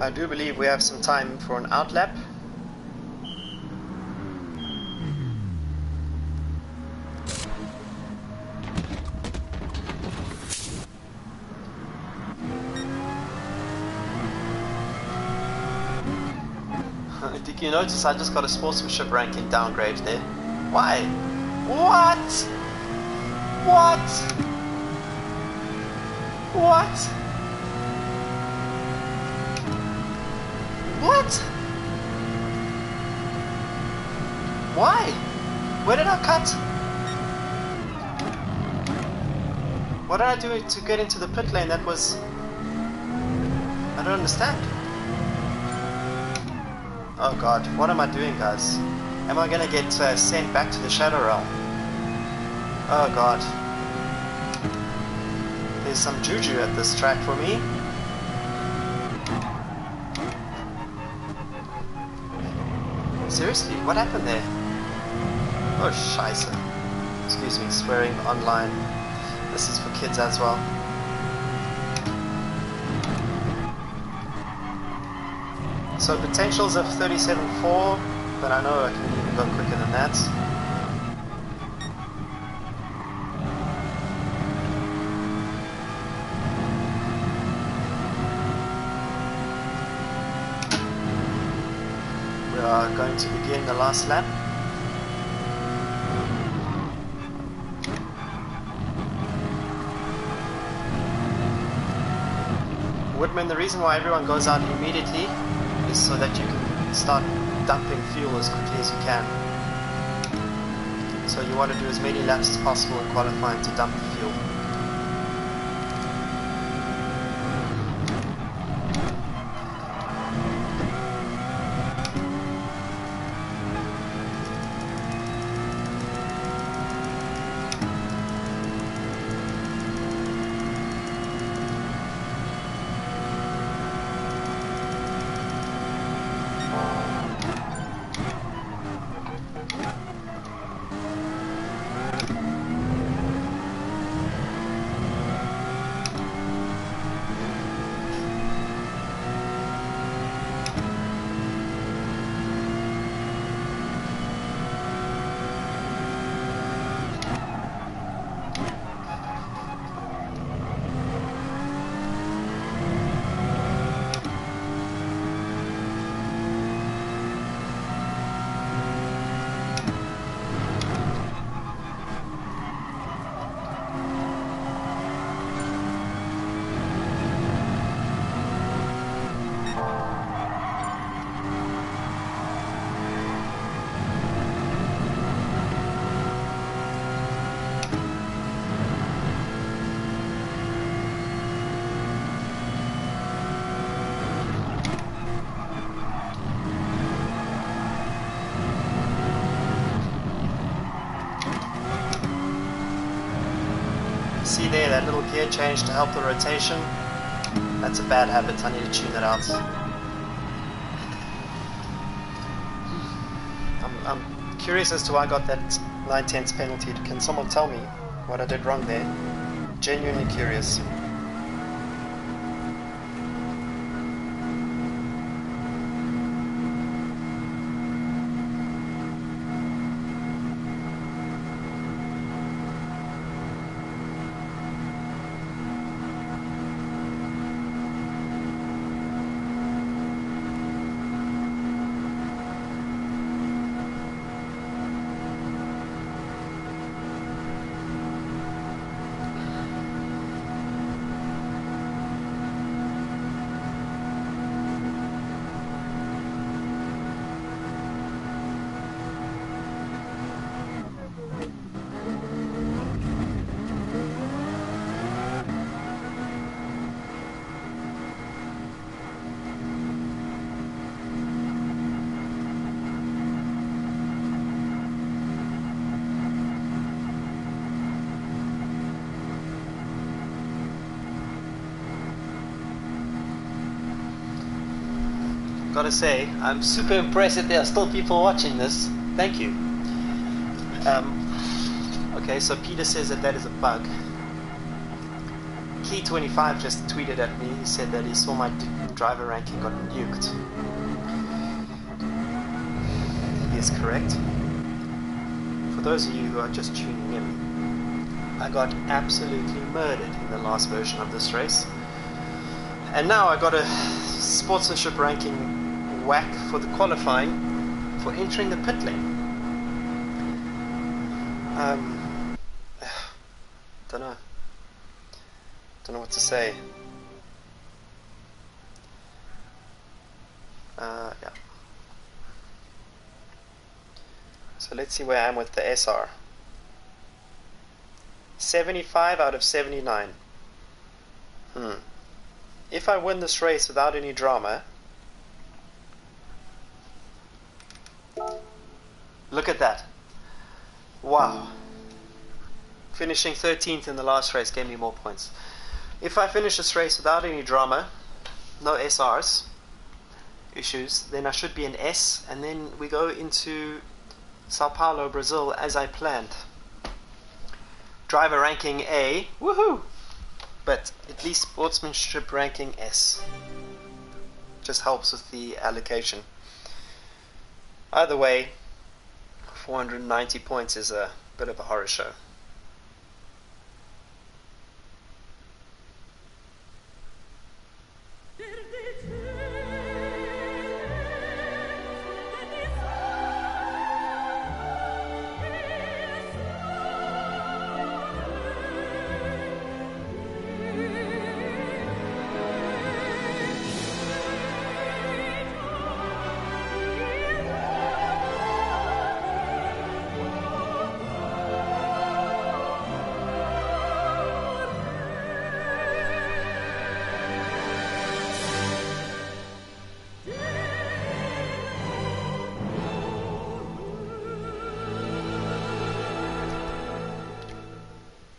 I do believe we have some time for an outlap. Did you notice I just got a sportsmanship ranking downgrade there? Why? What? What? What? What? Why? Where did I cut? What did I do to get into the pit lane? That was... I don't understand. Oh god, what am I doing, guys? Am I gonna get sent back to the Shadow Realm? Oh god. There's some juju at this track for me. Seriously, what happened there? Oh, scheisse. Excuse me, swearing online. This is for kids as well. So potentials of 37.4, but I know I can even go quicker than that. We are going to begin the last lap. Woodman, the reason why everyone goes out immediately is so that you can start dumping fuel as quickly as you can. So you want to do as many laps as possible in qualifying to dump the fuel. See there, that little gear change to help the rotation. That's a bad habit, I need to tune that out. I'm curious as to why I got that 9/10 penalty. Can someone tell me what I did wrong there? Genuinely curious. Gotta say, I'm super impressed that there are still people watching this. Thank you. Okay, so Peter says that is a bug. Key25 just tweeted at me. He said that he saw my driver ranking got nuked. He is correct. For those of you who are just tuning in, I got absolutely murdered in the last version of this race. And now I got a sportsmanship ranking whack for the qualifying for entering the pit lane. Don't know what to say. Yeah. So let's see where I am with the SR. 75 out of 79. If I win this race without any drama, look at that. Wow. Finishing 13th in the last race gave me more points. If I finish this race without any drama, no SRs issues, then I should be an S, and then we go into Sao Paulo, Brazil, as I planned. Driver ranking A, woohoo! But at least sportsmanship ranking S. Just helps with the allocation. Either way, 490 points is a bit of a horror show.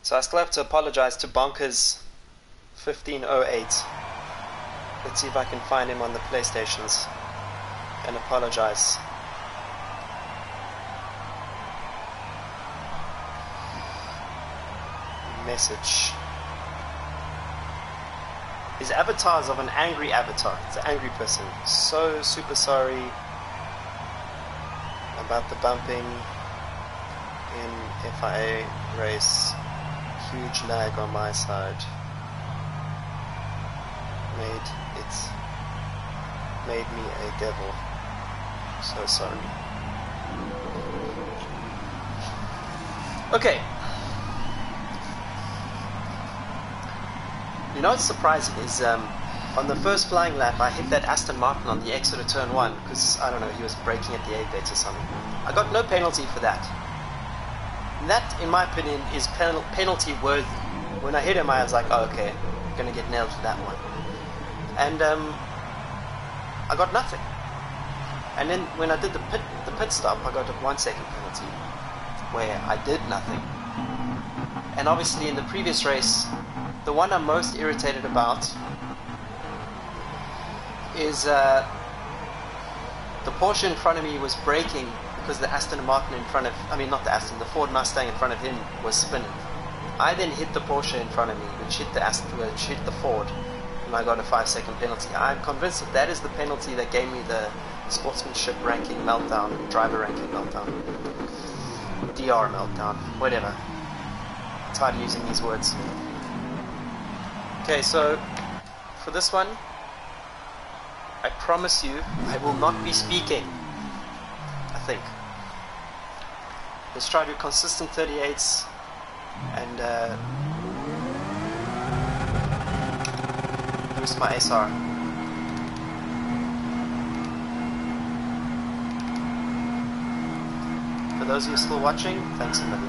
So I still have to apologize to Bonkers 1508. Let's see if I can find him on the PlayStations and apologize. Message. His avatar is of an angry avatar. It's an angry person. So super sorry about the bumping in FIA Race. Huge lag on my side. Made me a devil. So sorry. Okay. You know what's surprising is on the first flying lap I hit that Aston Martin on the exit of turn 1 because, I don't know, he was braking at the A bit or something. I got no penalty for that. That, in my opinion, is penalty worthy. When I hit him, I was like, oh, okay, I'm going to get nailed for that one. And I got nothing. And then when I did the pit stop, I got a 1 second penalty where I did nothing. And obviously in the previous race, the one I'm most irritated about is the Porsche in front of me was braking because the Aston Martin in front of, the Ford Mustang in front of him was spinning. I then hit the Porsche in front of me, which hit the Ford, and I got a 5 second penalty. I'm convinced that is the penalty that gave me the sportsmanship ranking meltdown, driver ranking meltdown, DR meltdown, whatever. I'm tired of using these words. Okay, so for this one, I promise you, I will not be speaking. I think. Let's try to do consistent 38s and boost my SR. For those of you still watching, thanks a million.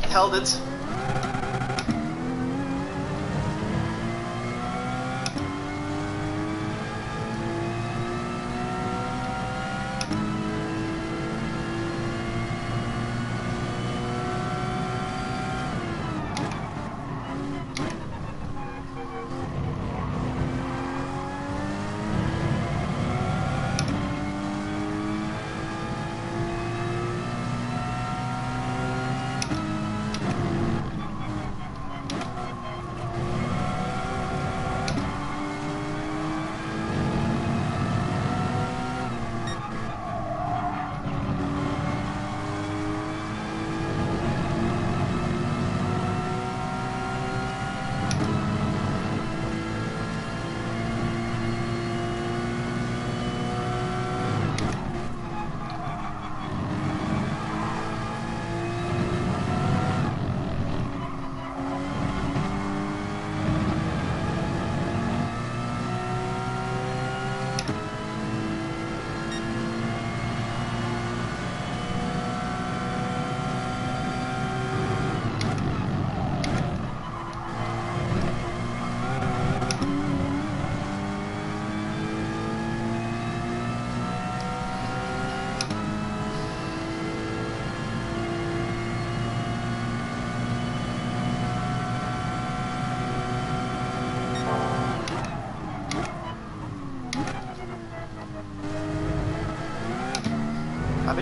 Held it.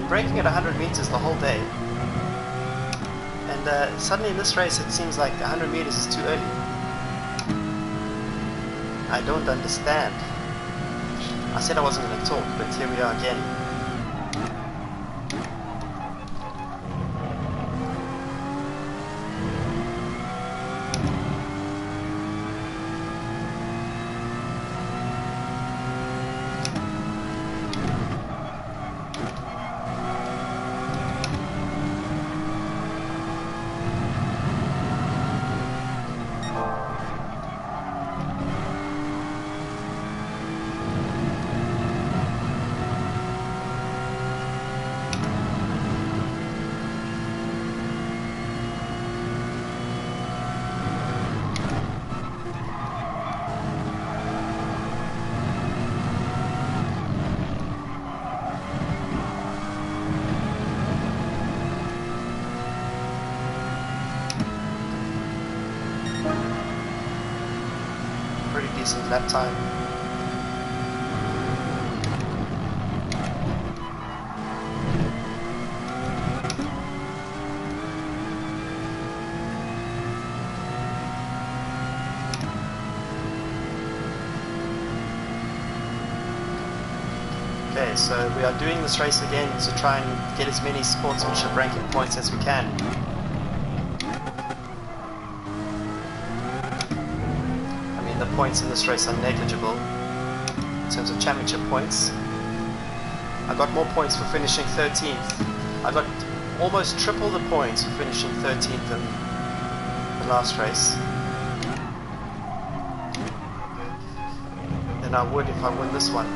been braking at 100 meters the whole day, and suddenly in this race it seems like 100 meters is too early. I don't understand. I said I wasn't going to talk, but here we are again. Pretty decent lap time. Okay, so we are doing this race again to try and get as many sportsmanship ranking points as we can. The points in this race are negligible in terms of championship points. I got more points for finishing 13th. I got almost triple the points for finishing 13th in the last race than I would if I win this one.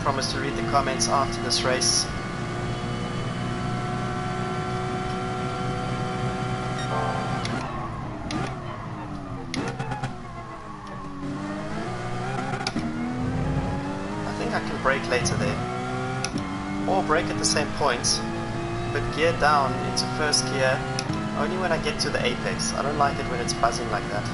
Promise to read the comments after this race. I think I can brake later there, or brake at the same point, but gear down into first gear only when I get to the apex. I don't like it when it's buzzing like that.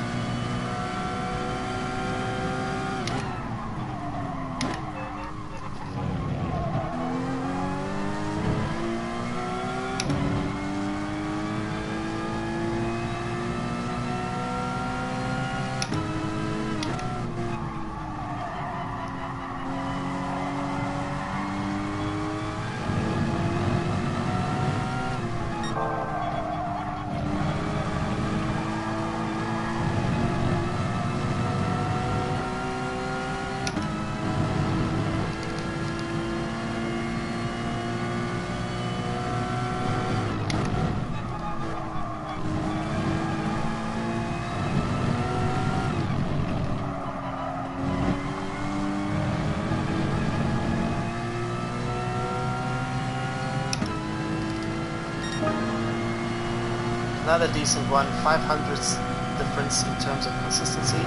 Another decent one, 500ths difference in terms of consistency.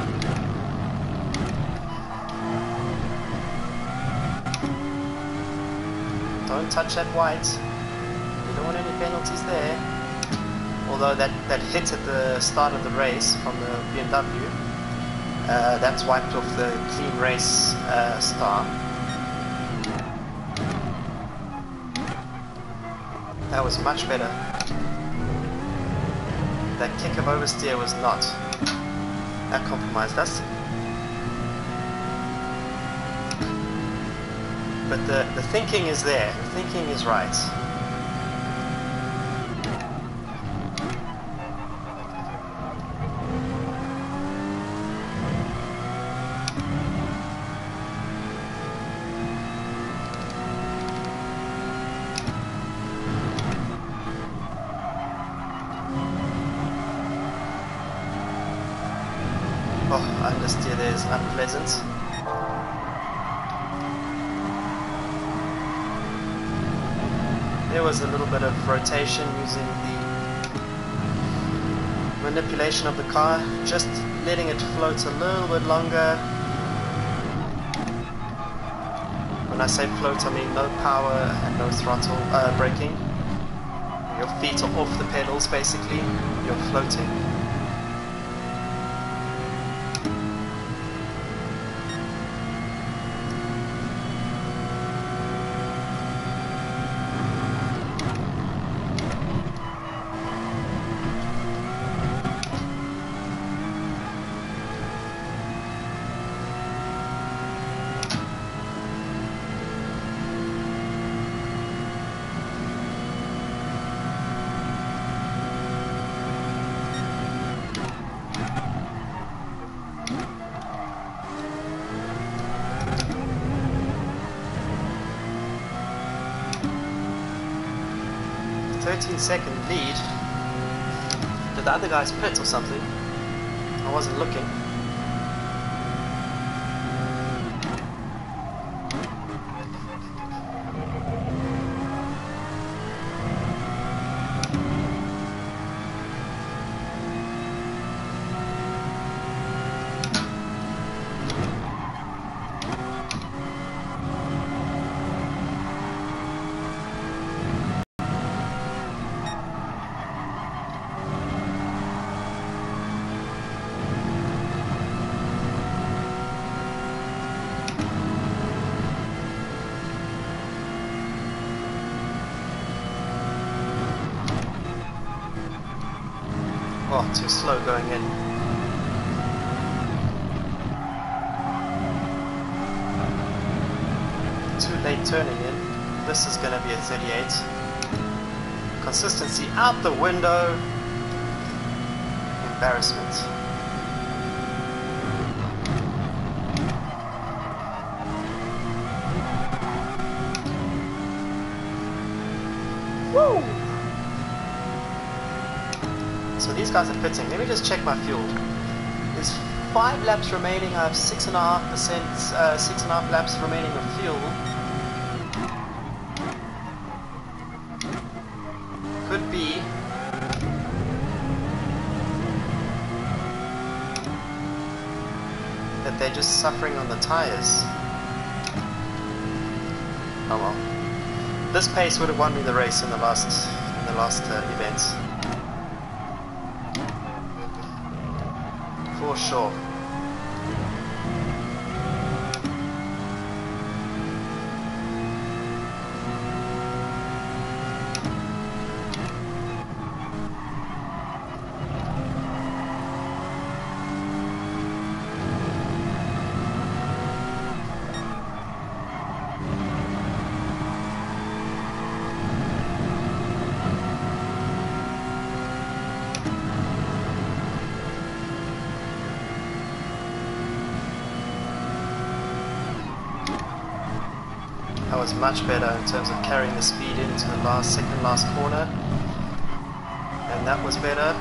Don't touch that white. You don't want any penalties there. Although that hit at the start of the race from the BMW, that's wiped off the clean race star. That was much better. That kick of oversteer was not. That compromised us. But the thinking is there. The thinking is right. Oh, understeer there is unpleasant. There was a little bit of rotation using the manipulation of the car, just letting it float a little bit longer. When I say float, I mean no power and no throttle braking. Your feet are off the pedals basically, you're floating. Second lead. Did the other guys pit or something? I wasn't looking. Oh, too slow going in. Too late turning in. This is going to be a 38. Consistency out the window. Embarrassment. Woo! So these guys are pitting. Let me just check my fuel. There's 5 laps remaining. I have 6.5 laps remaining of fuel. Could be that they're just suffering on the tires. Oh well. This pace would have won me the race in the last event. For sure. That was much better in terms of carrying the speed into the second last corner, and that was better,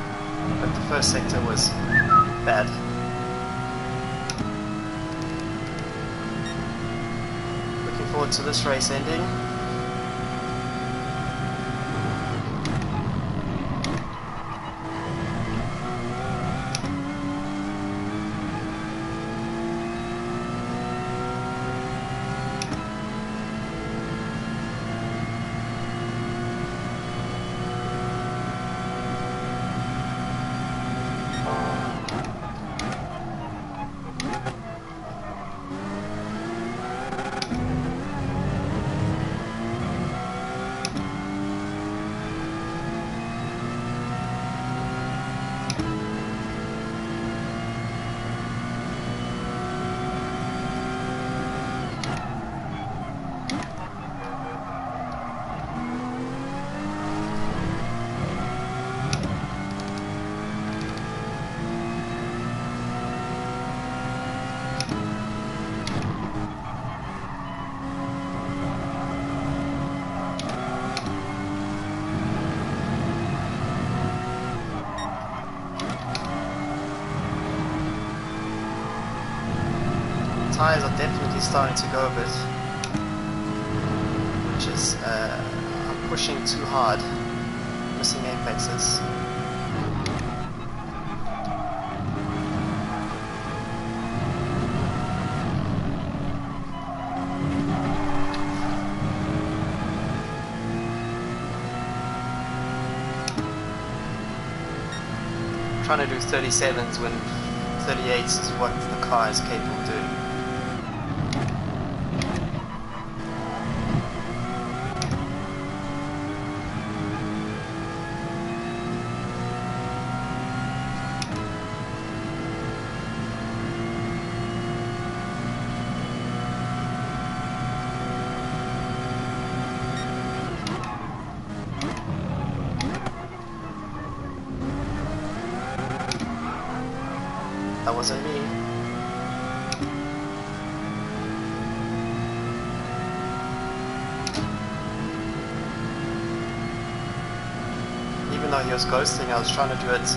but the first sector was bad. Looking forward to this race ending. tyres are definitely starting to go a bit, which is I'm pushing too hard, missing apexes. Trying to do 37s when 38s is what the car is capable of doing. That wasn't me. Even though he was ghosting, I was trying to do it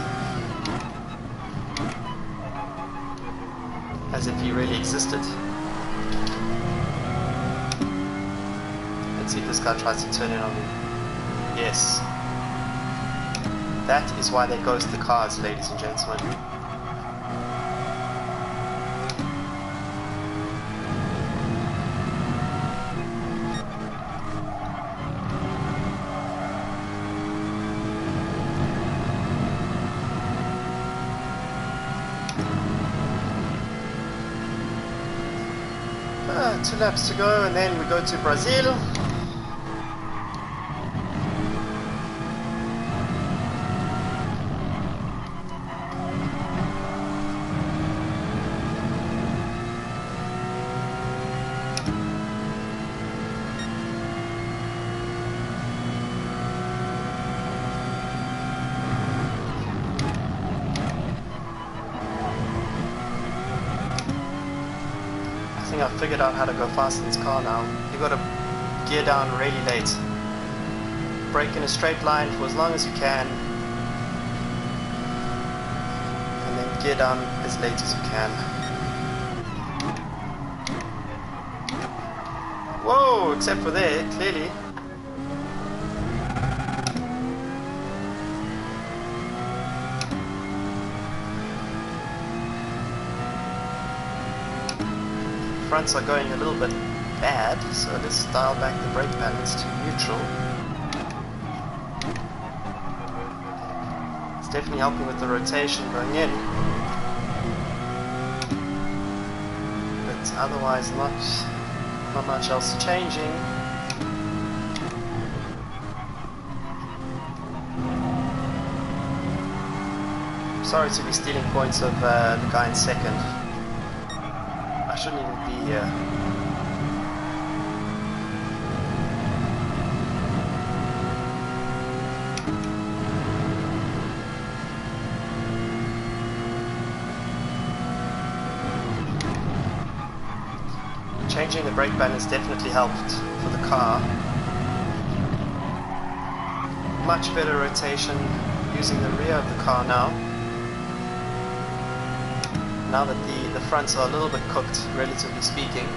as if he really existed. Let's see if this guy tries to turn in on me. Yes. That is why they ghost the cars, ladies and gentlemen. Two laps to go, and then we go to Brazil. I think I've figured out how to go fast in this car now. You've got to gear down really late. Brake in a straight line for as long as you can. And then gear down as late as you can. Whoa, except for there, clearly. Fronts are going a little bit bad, so let's dial back the brake balance to neutral. It's definitely helping with the rotation going in, but otherwise not much else changing. Sorry to be stealing points of the guy in second. I shouldn't even be here. Changing the brake balance definitely helped for the car. Much better rotation using the rear of the car now. Now that the fronts are a little bit cooked, relatively speaking.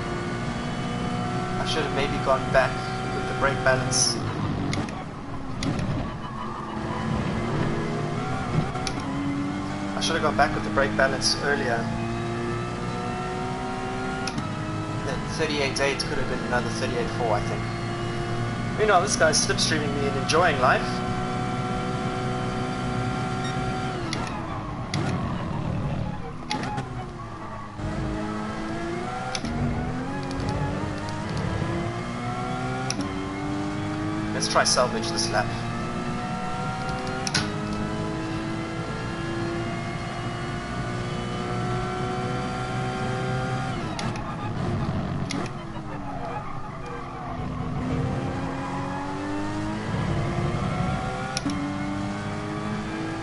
I should have maybe gone back with the brake balance. I should have gone back with the brake balance earlier. That 38.8 could have been another 38.4, I think. Meanwhile, this guy's slipstreaming me and enjoying life. Let's try salvage this lap.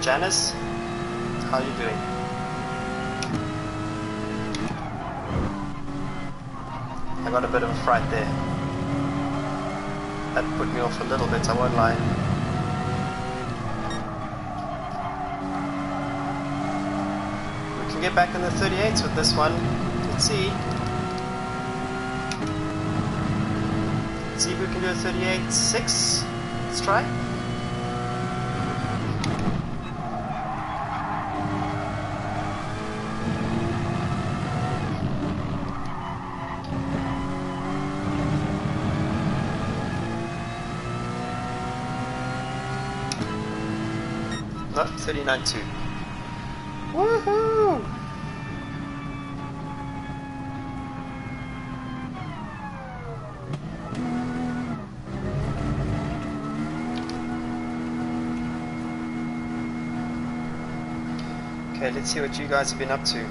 Janice, how are you doing? I got a bit of a fright there. That put me off a little bit, I won't lie. We can get back in the 38s with this one. Let's see. see if we can do a 38.6. Let's try. No, 39.2. Woohoo! Okay, let's see what you guys have been up to.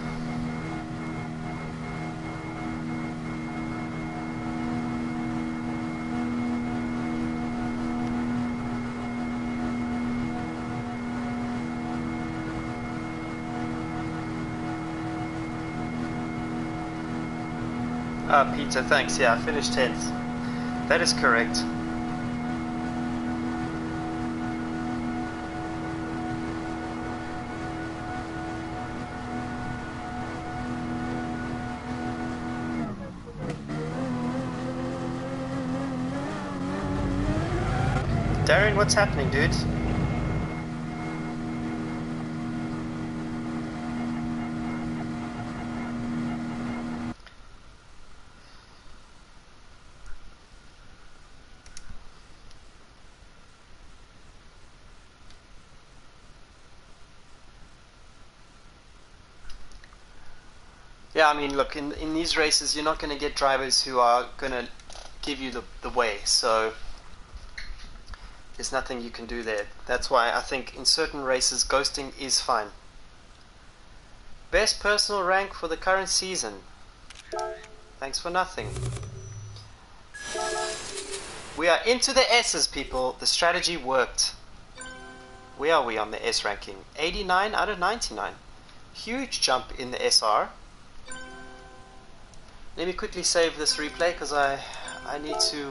Peter, thanks. Yeah, I finished 10th. That is correct. Darren, what's happening, dude? Yeah, I mean, look, in these races, you're not going to get drivers who are going to give you the way, so there's nothing you can do there. That's why I think in certain races, ghosting is fine. Best personal rank for the current season. Thanks for nothing. We are into the S's, people. The strategy worked. Where are we on the S ranking? 89 out of 99. Huge jump in the SR. Let me quickly save this replay because I need to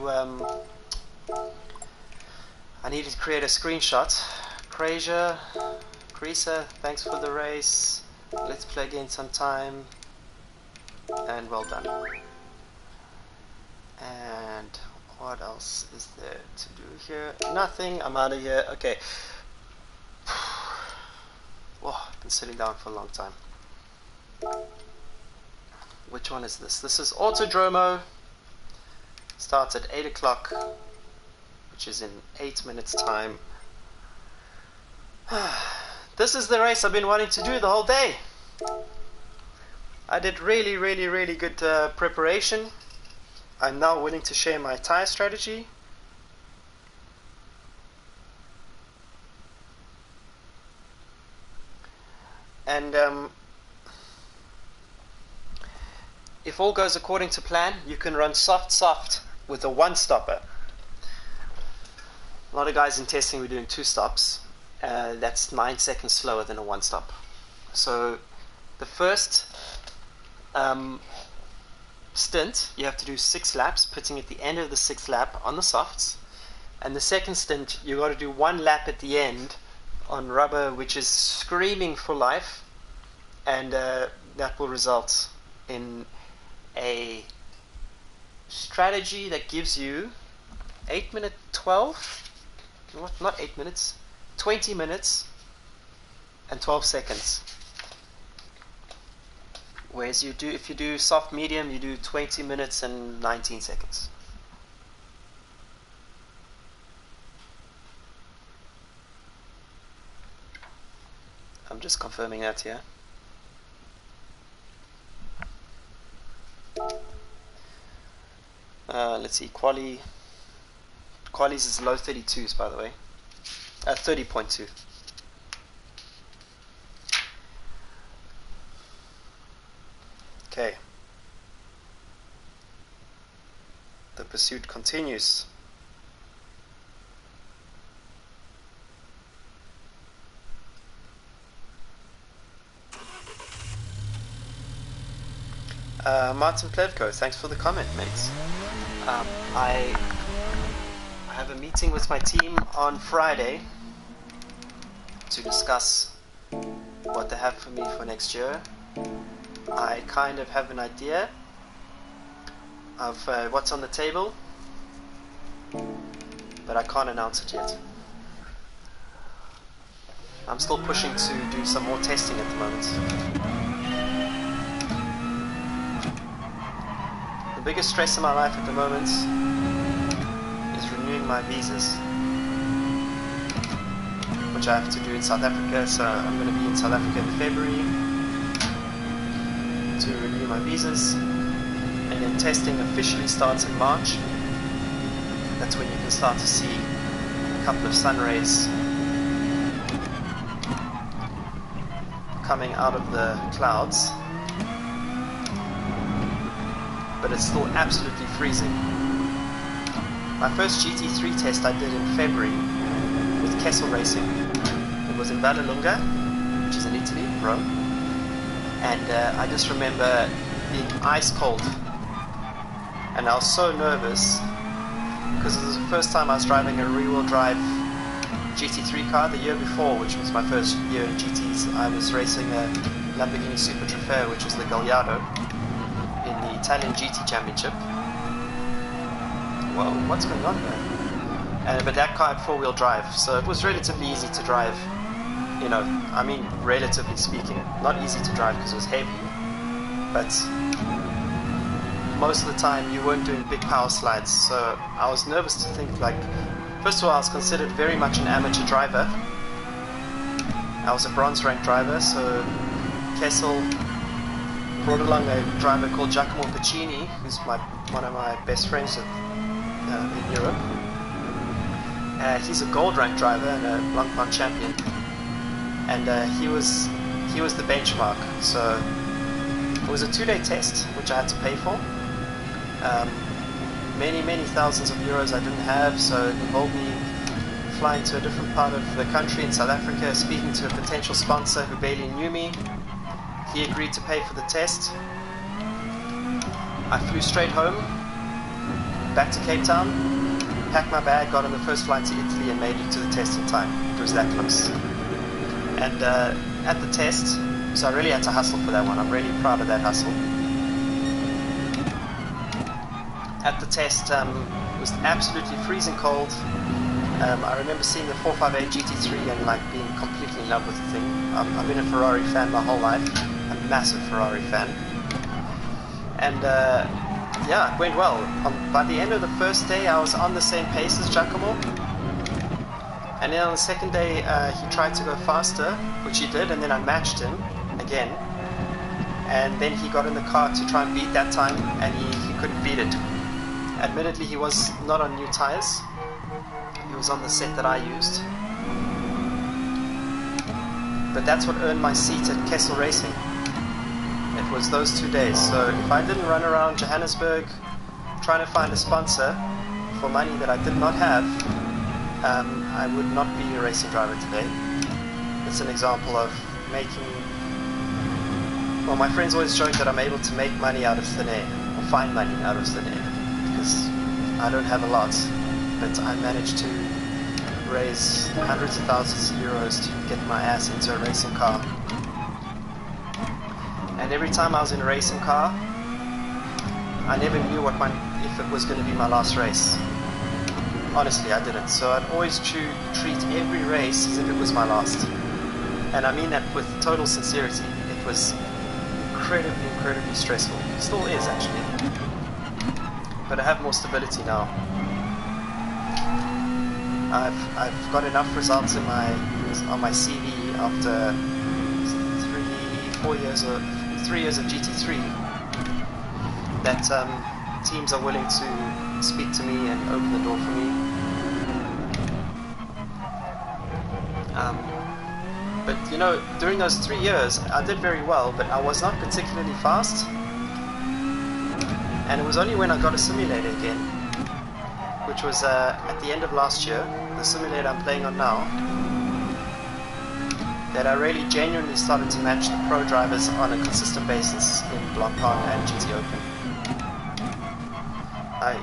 create a screenshot. Creaser, thanks for the race. Let's play again sometime. And well done. And what else is there to do here? Nothing. I'm out of here. Okay. Oh, I've been sitting down for a long time. Which one is this? This is Autodromo. Starts at 8 o'clock, which is in 8 minutes time. This is the race I've been wanting to do the whole day. I did really good preparation. I'm now willing to share my tire strategy. And if all goes according to plan, you can run soft with a one stopper. A lot of guys in testing were doing two stops. That's 9 seconds slower than a one stop. So the first stint, you have to do 6 laps, putting at the end of the 6th lap on the softs. And the second stint, you got to do 1 lap at the end on rubber, which is screaming for life. And that will result in a strategy that gives you 8 minute 12, not 8 minutes, 20 minutes and 12 seconds. Whereas if you do soft medium, you do 20 minutes and 19 seconds. I'm just confirming that here. Let's see, qualies is low 32s, by the way. 30.2. Okay. The pursuit continues. Martin Plevko, thanks for the comment, mates. I have a meeting with my team on Friday to discuss what they have for me for next year. I kind of have an idea of what's on the table. but I can't announce it yet. I'm still pushing to do some more testing at the moment. The biggest stress in my life at the moment is renewing my visas, which I have to do in South Africa. So I'm going to be in South Africa in February to renew my visas, and then testing officially starts in March. That's when you can start to see a couple of sun rays coming out of the clouds, but it's still absolutely freezing. My first GT3 test I did in February with Kessel Racing. It was in Vallelunga, which is in Italy, Rome, and I just remember being ice cold, and I was so nervous because it was the first time I was driving a rear-wheel drive GT3 car. The year before, which was my first year in GTs, I was racing a Lamborghini Super Trofeo, which is the Gallardo, in the Italian GT Championship. Whoa, what's going on there? But that car had four-wheel drive, so it was relatively easy to drive. You know, I mean, relatively speaking, not easy to drive because it was heavy, but most of the time you weren't doing big power slides, so I was nervous to think, like, first of all, I was considered very much an amateur driver. I was a bronze rank driver, so Kessel brought along a driver called Giacomo Piccini, who's one of my best friends in Europe. He's a gold rank driver and a Blancpain champion, and he was the benchmark. So it was a 2-day test, which I had to pay for. Many thousands of euros I didn't have, so it involved me flying to a different part of the country in South Africa, speaking to a potential sponsor who barely knew me. He agreed to pay for the test. I flew straight home, back to Cape Town, packed my bag, got on the first flight to Italy, and made it to the test in time. It was that close. And at the test, so I really had to hustle for that one. I'm really proud of that hustle. At the test, it was absolutely freezing cold. I remember seeing the 458 GT3 and like being completely in love with the thing. I've been a Ferrari fan my whole life, a massive Ferrari fan. And yeah, it went well. By the end of the first day, I was on the same pace as Giacomo. And then on the second day, he tried to go faster, which he did, and then I matched him again. And then he got in the car to try and beat that time, and he couldn't beat it. Admittedly, he was not on new tires. He was on the set that I used. But that's what earned my seat at Kessel Racing. It was those 2 days. So if I didn't run around Johannesburg trying to find a sponsor for money that I did not have, I would not be a racing driver today. It's an example of making... Well, my friends always joke that I'm able to make money out of thin air, or find money out of thin air. Because I don't have a lot, but I managed to raise hundreds of thousands of euros to get my ass into a racing car. And every time I was in a racing car, I never knew if it was going to be my last race. Honestly, I didn't. So I'd always treat every race as if it was my last. And I mean that with total sincerity. It was incredibly stressful. It still is, actually. But I have more stability now. I've got enough results on my CV after 3 years of GT3 that teams are willing to speak to me and open the door for me. But you know, during those 3 years, I did very well, but I was not particularly fast. And it was only when I got a simulator again, which was at the end of last year, the simulator I'm playing on now, that I really genuinely started to match the pro drivers on a consistent basis in Blancpain and GT Open.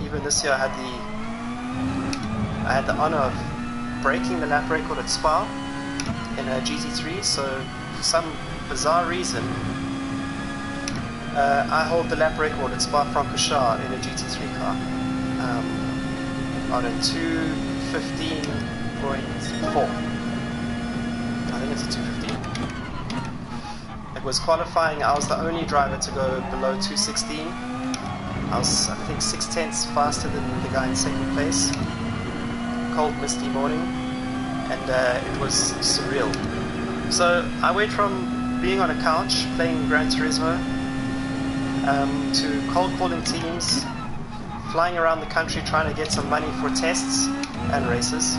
Even this year I had the honor of breaking the lap record at Spa in a GT3, so for some bizarre reason I hold the lap record at Spa-Francorchamps in a GT3 car on a 2:15.4. I think it's a 2:15. It was qualifying. I was the only driver to go below 2:16. I was, I think, 6/10 faster than the guy in second place. Cold, misty morning, and it was surreal. So I went from being on a couch playing Gran Turismo to cold calling teams, flying around the country trying to get some money for tests and races,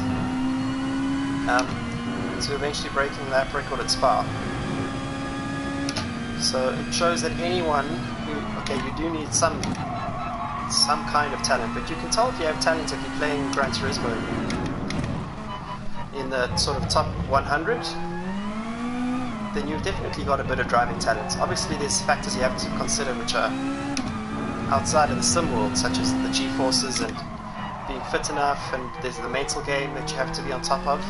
to eventually breaking the lap record at Spa. So it shows that anyone who, okay, you do need some kind of talent, but you can tell if you have talent if you're playing Gran Turismo in the sort of top 100, then you've definitely got a bit of driving talent. Obviously there's factors you have to consider which are outside of the sim world, such as the G-forces and being fit enough, and there's the mental game that you have to be on top of.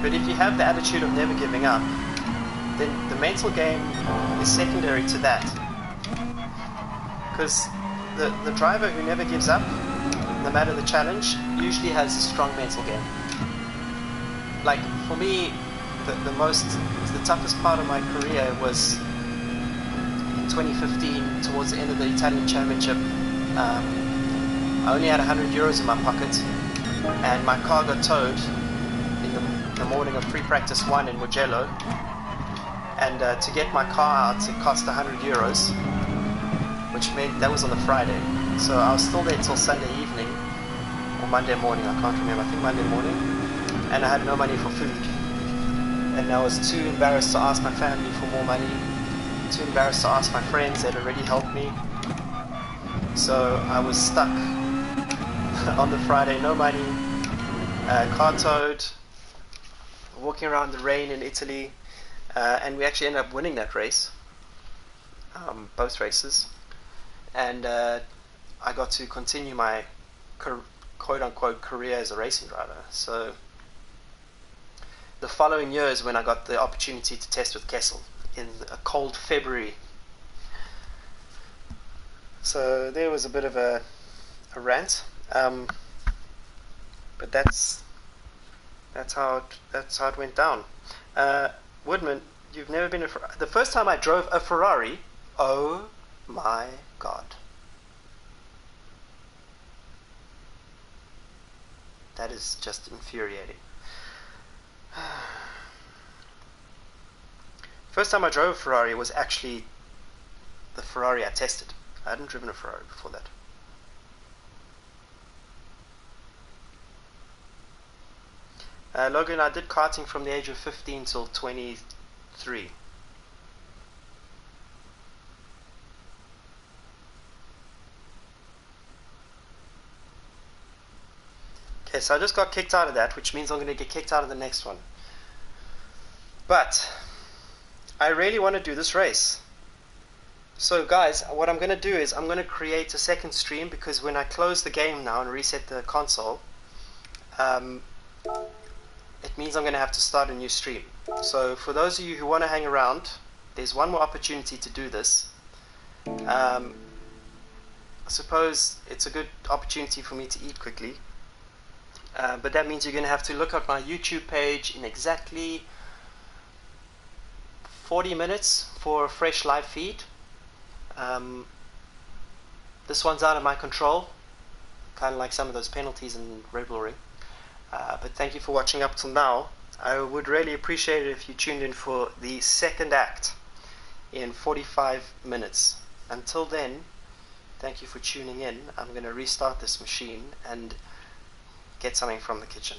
But if you have the attitude of never giving up, then the mental game is secondary to that. Because the driver who never gives up, no matter the challenge, usually has a strong mental game. Like for me, the toughest part of my career was in 2015, towards the end of the Italian Championship. I only had €100 in my pocket, and my car got towed in the morning of pre-practice 1 in Mugello. And to get my car out, it cost €100, which meant that was on the Friday. So I was still there till Sunday evening, or Monday morning, I can't remember, I think Monday morning, and I had no money for food. And I was too embarrassed to ask my family for more money, too embarrassed to ask my friends that already helped me. So I was stuck on the Friday, no money, car towed, walking around the rain in Italy. And we actually ended up winning that race, both races, and I got to continue my quote-unquote career as a racing driver. So the following year is when I got the opportunity to test with Kessel in a cold February. So there was a bit of a rant, but that's how it went down. Woodman, you've never been the first time I drove a Ferrari, oh my god. That is just infuriating. First time I drove a Ferrari was actually the Ferrari I tested. I hadn't driven a Ferrari before that. Logan, I did karting from the age of 15 till 23. Okay, so I just got kicked out of that, which means I'm going to get kicked out of the next one. But I really want to do this race. So guys, what I'm going to do is I'm going to create a second stream, because when I close the game now and reset the console, it means I'm going to have to start a new stream. So for those of you who want to hang around, there's one more opportunity to do this. I suppose it's a good opportunity for me to eat quickly. But that means you're going to have to look at my YouTube page in exactly 40 minutes for a fresh live feed. This one's out of my control, kind of like some of those penalties in Red Bull Ring. But thank you for watching up till now. I would really appreciate it if you tuned in for the second act in 45 minutes. Until then, thank you for tuning in. I'm going to restart this machine and get something from the kitchen.